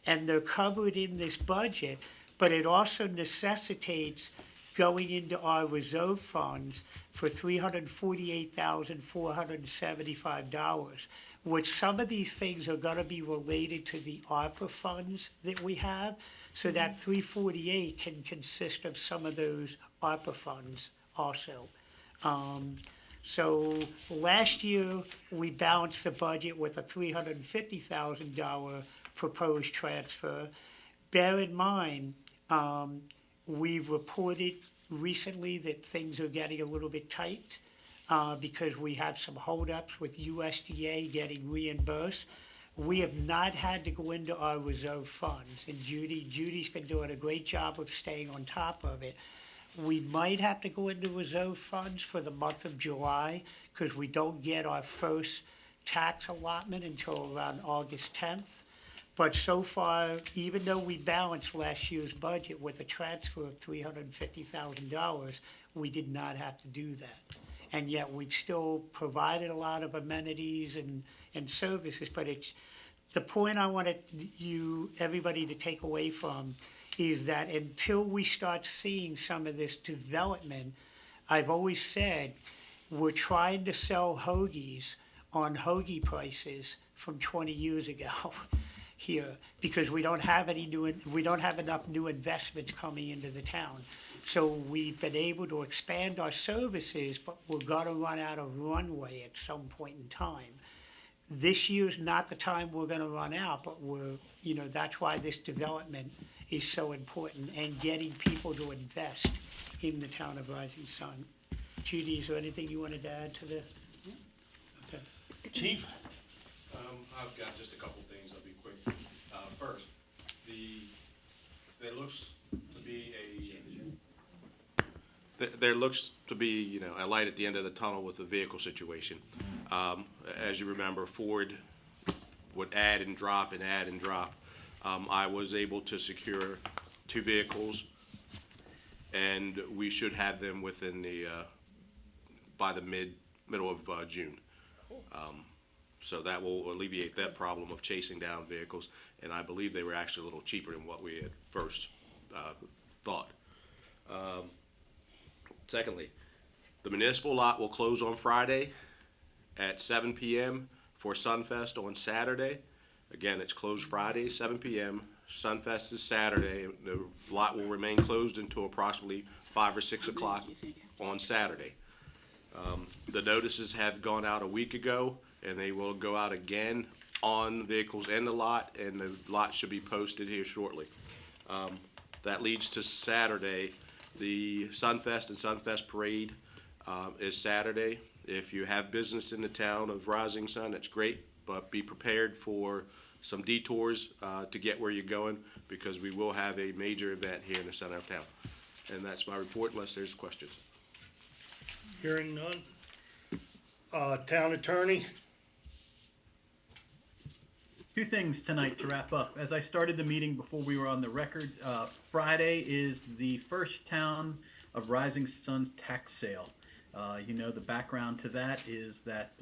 and they're covered in this budget, but it also necessitates going into our reserve funds for $348,475, which some of these things are gonna be related to the ARPA funds that we have, so that 348 can consist of some of those ARPA funds also. So last year, we balanced the budget with a $350,000 proposed transfer. Bear in mind, we've reported recently that things are getting a little bit tight, because we had some holdups with USDA getting reimbursed. We have not had to go into our reserve funds, and Judy's been doing a great job of staying on top of it. We might have to go into reserve funds for the month of July, because we don't get our first tax allotment until around August 10th. But so far, even though we balanced last year's budget with a transfer of $350,000, we did not have to do that. And yet we've still provided a lot of amenities and services, but the point I wanted everybody to take away from is that until we start seeing some of this development, I've always said, we're trying to sell hoagies on hoagie prices from 20 years ago here, because we don't have enough new investments coming into the town. So we've been able to expand our services, but we're gonna run out of runway at some point in time. This year's not the time we're gonna run out, but that's why this development is so important, and getting people to invest in the town of Rising Sun. Judy, is there anything you wanted to add to this? Okay. Chief? I've got just a couple things, I'll be quick. First, there looks to be a light at the end of the tunnel with the vehicle situation. As you remember, Ford would add and drop and add and drop. I was able to secure 2 vehicles, and we should have them within by the middle of June. So that will alleviate that problem of chasing down vehicles, and I believe they were actually a little cheaper than what we had first thought. Secondly, the municipal lot will close on Friday at 7 p.m. for Sunfest on Saturday. Again, it's closed Friday, 7 p.m. Sunfest is Saturday. The lot will remain closed until approximately 5 or 6 o'clock on Saturday. The notices have gone out a week ago, and they will go out again on vehicles in the lot, and the lot should be posted here shortly. That leads to Saturday. The Sunfest and Sunfest Parade is Saturday. If you have business in the town of Rising Sun, that's great, but be prepared for some detours to get where you're going, because we will have a major event here in the center of town. And that's my report, unless there's questions. Hearing none. Town attorney? 2 things tonight to wrap up. As I started the meeting before we were on the record, Friday is the first Town of Rising Sun's tax sale. The background to that is that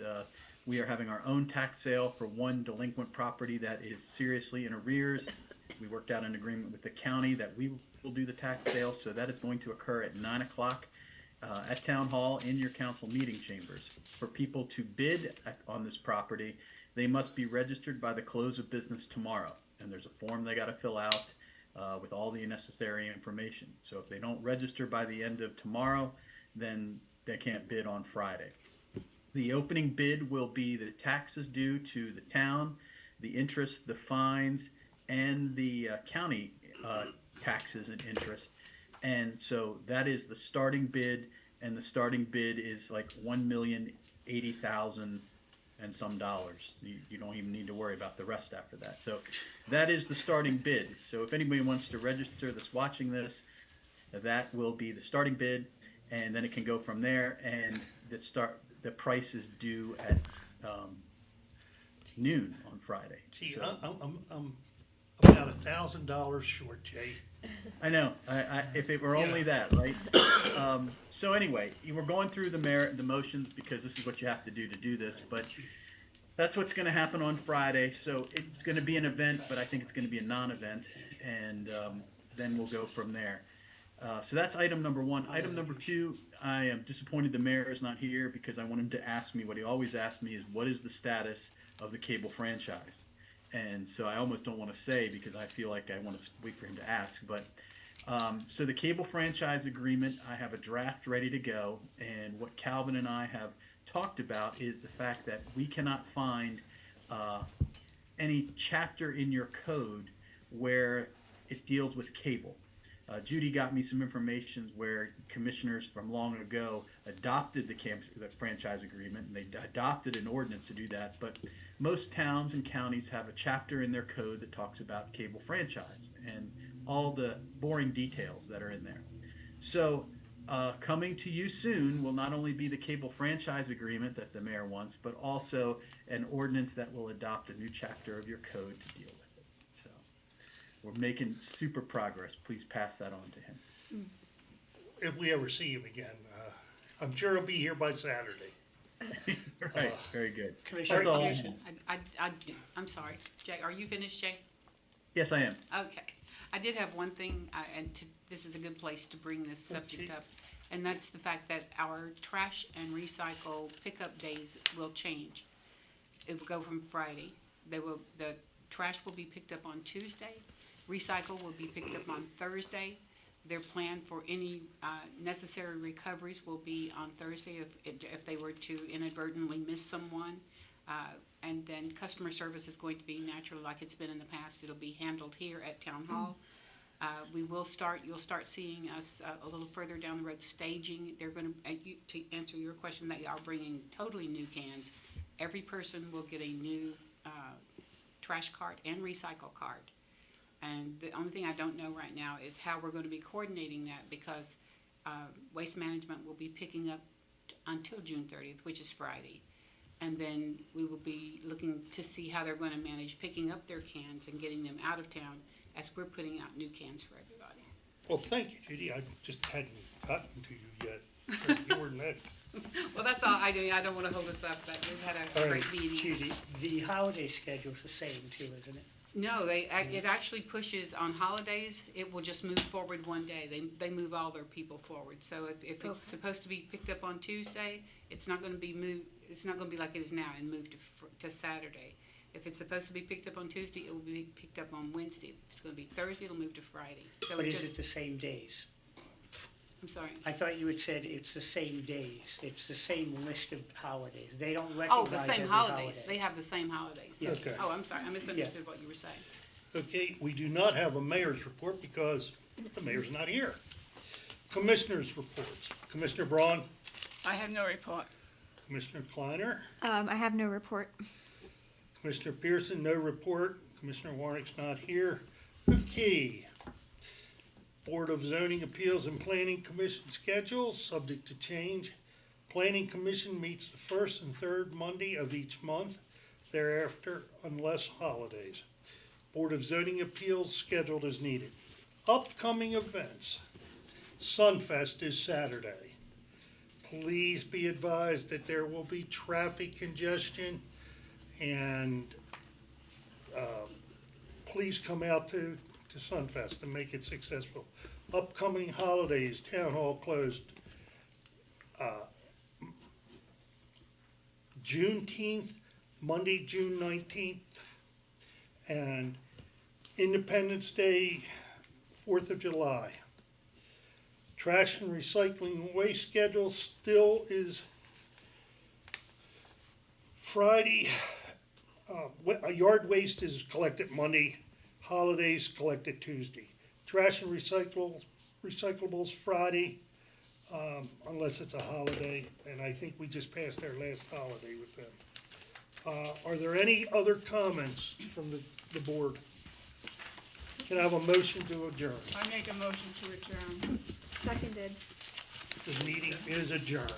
we are having our own tax sale for one delinquent property that is seriously in arrears. We worked out an agreement with the county that we will do the tax sale, so that is going to occur at 9 o'clock at Town Hall in your council meeting chambers. For people to bid on this property, they must be registered by the close of business tomorrow, and there's a form they got to fill out with all the necessary information. So if they don't register by the end of tomorrow, then they can't bid on Friday. The opening bid will be the taxes due to the town, the interest, the fines, and the county taxes and interest. And so that is the starting bid, and the starting bid is like $1,080,000 and some dollars. You don't even need to worry about the rest after that. So that is the starting bid. So if anybody wants to register that's watching this, that will be the starting bid, and then it can go from there. And the price is due at noon on Friday. Gee, So- I'm about $1,000 short, Jay. I know. If it were only that, right? So anyway, we're going through the motions because this is what you have to do this. But that's what's going to happen on Friday. So it's going to be an event, but I think it's going to be a non-event, and then we'll go from there. So that's item number one. Item number two, I am disappointed the mayor is not here because I want him to ask me what he always asks me is what is the status of the cable franchise. And so I almost don't want to say because I feel like I want to wait for him to ask. But so the cable franchise agreement, I have a draft ready to go. And what Calvin and I have talked about is the fact that we cannot find any chapter in your code where it deals with cable. Judy got me some information where commissioners from long ago adopted the franchise agreement, and they adopted an ordinance to do that. But most towns and counties have a chapter in their code that talks about cable franchise and all the boring details that are in there. So coming to you soon will not only be the cable franchise agreement that the mayor wants, but also an ordinance that will adopt a new chapter of your code to deal with it. So we're making super progress. Please pass that on to him. If we ever see him again, I'm sure he'll be here by Saturday. Right, very good. Commissioner That's all. Peterson. I'm sorry. Jay, are you finished, Jay? Yes, I am. Okay. I did have one thing, this is a good place to bring this subject Okay. up, and that's the fact that our trash and recycle pickup days will change. It will go from Friday. The trash will be picked up on Tuesday. Recycle will be picked up on Thursday. Their plan for any necessary recoveries will be on Thursday if they were to inadvertently miss someone. And then customer service is going to be natural like it's been in the past. It'll be handled here at Town Hall. You'll start seeing us a little further down the road staging. They're going to answer your question, they are bringing totally new cans. Every person will get a new trash cart and recycle cart. And the only thing I don't know right now is how we're going to be coordinating that because Waste Management will be picking up until June 30th, which is Friday. And then we will be looking to see how they're going to manage picking up their cans and getting them out of town as we're putting out new cans for everybody. Well, thank you, Judy. I just hadn't gotten to you yet. You were next. Well, that's all I do. I don't want to hold us up, but we've had a All right, great meeting. Judy, the holiday schedule's the same too, isn't it? No, it actually pushes on holidays. It will just move forward one day. They move all their people forward. So if it's supposed to be picked up on Tuesday, it's not going to be moved. It's not going to be like it is now and moved to Saturday. If it's supposed to be picked up on Tuesday, it will be picked up on Wednesday. If it's going to be Thursday, it'll move to Friday. So But it is just, it the same days? I'm sorry. I thought you had said it's the same days. It's the same list of holidays. They don't Oh, recognize the every same holidays. They have the same holidays. Yeah. Okay. Oh, I'm sorry. I misunderstood what you were saying. Okay, we do not have a mayor's report because the mayor's not here. Commissioners' reports. Commissioner Braun, I have no report. Commissioner Kleiner, I have no report. Commissioner Pearson, no report. Commissioner Warnick's not here. Okay. Board of Zoning Appeals and Planning Commission schedule, subject to change. Planning Commission meets the first and third Monday of each month, thereafter unless holidays. Board of Zoning Appeals scheduled as needed. Upcoming events. Sunfest is Saturday. Please be advised that there will be traffic congestion and please come out to Sunfest and make it successful. Upcoming holidays, Town Hall closed Juneteenth, Monday, June 19th, and Independence Day, 4th of July. Trash and recycling waste schedule still is Friday. Yard waste is collected Monday, holidays collected Tuesday. Trash and recyclables Friday, unless it's a holiday, and I think we just passed our last holiday with them. Are there any other comments from the board? Can I have a motion to adjourn? I make a motion to adjourn. Seconded. The meeting is adjourned.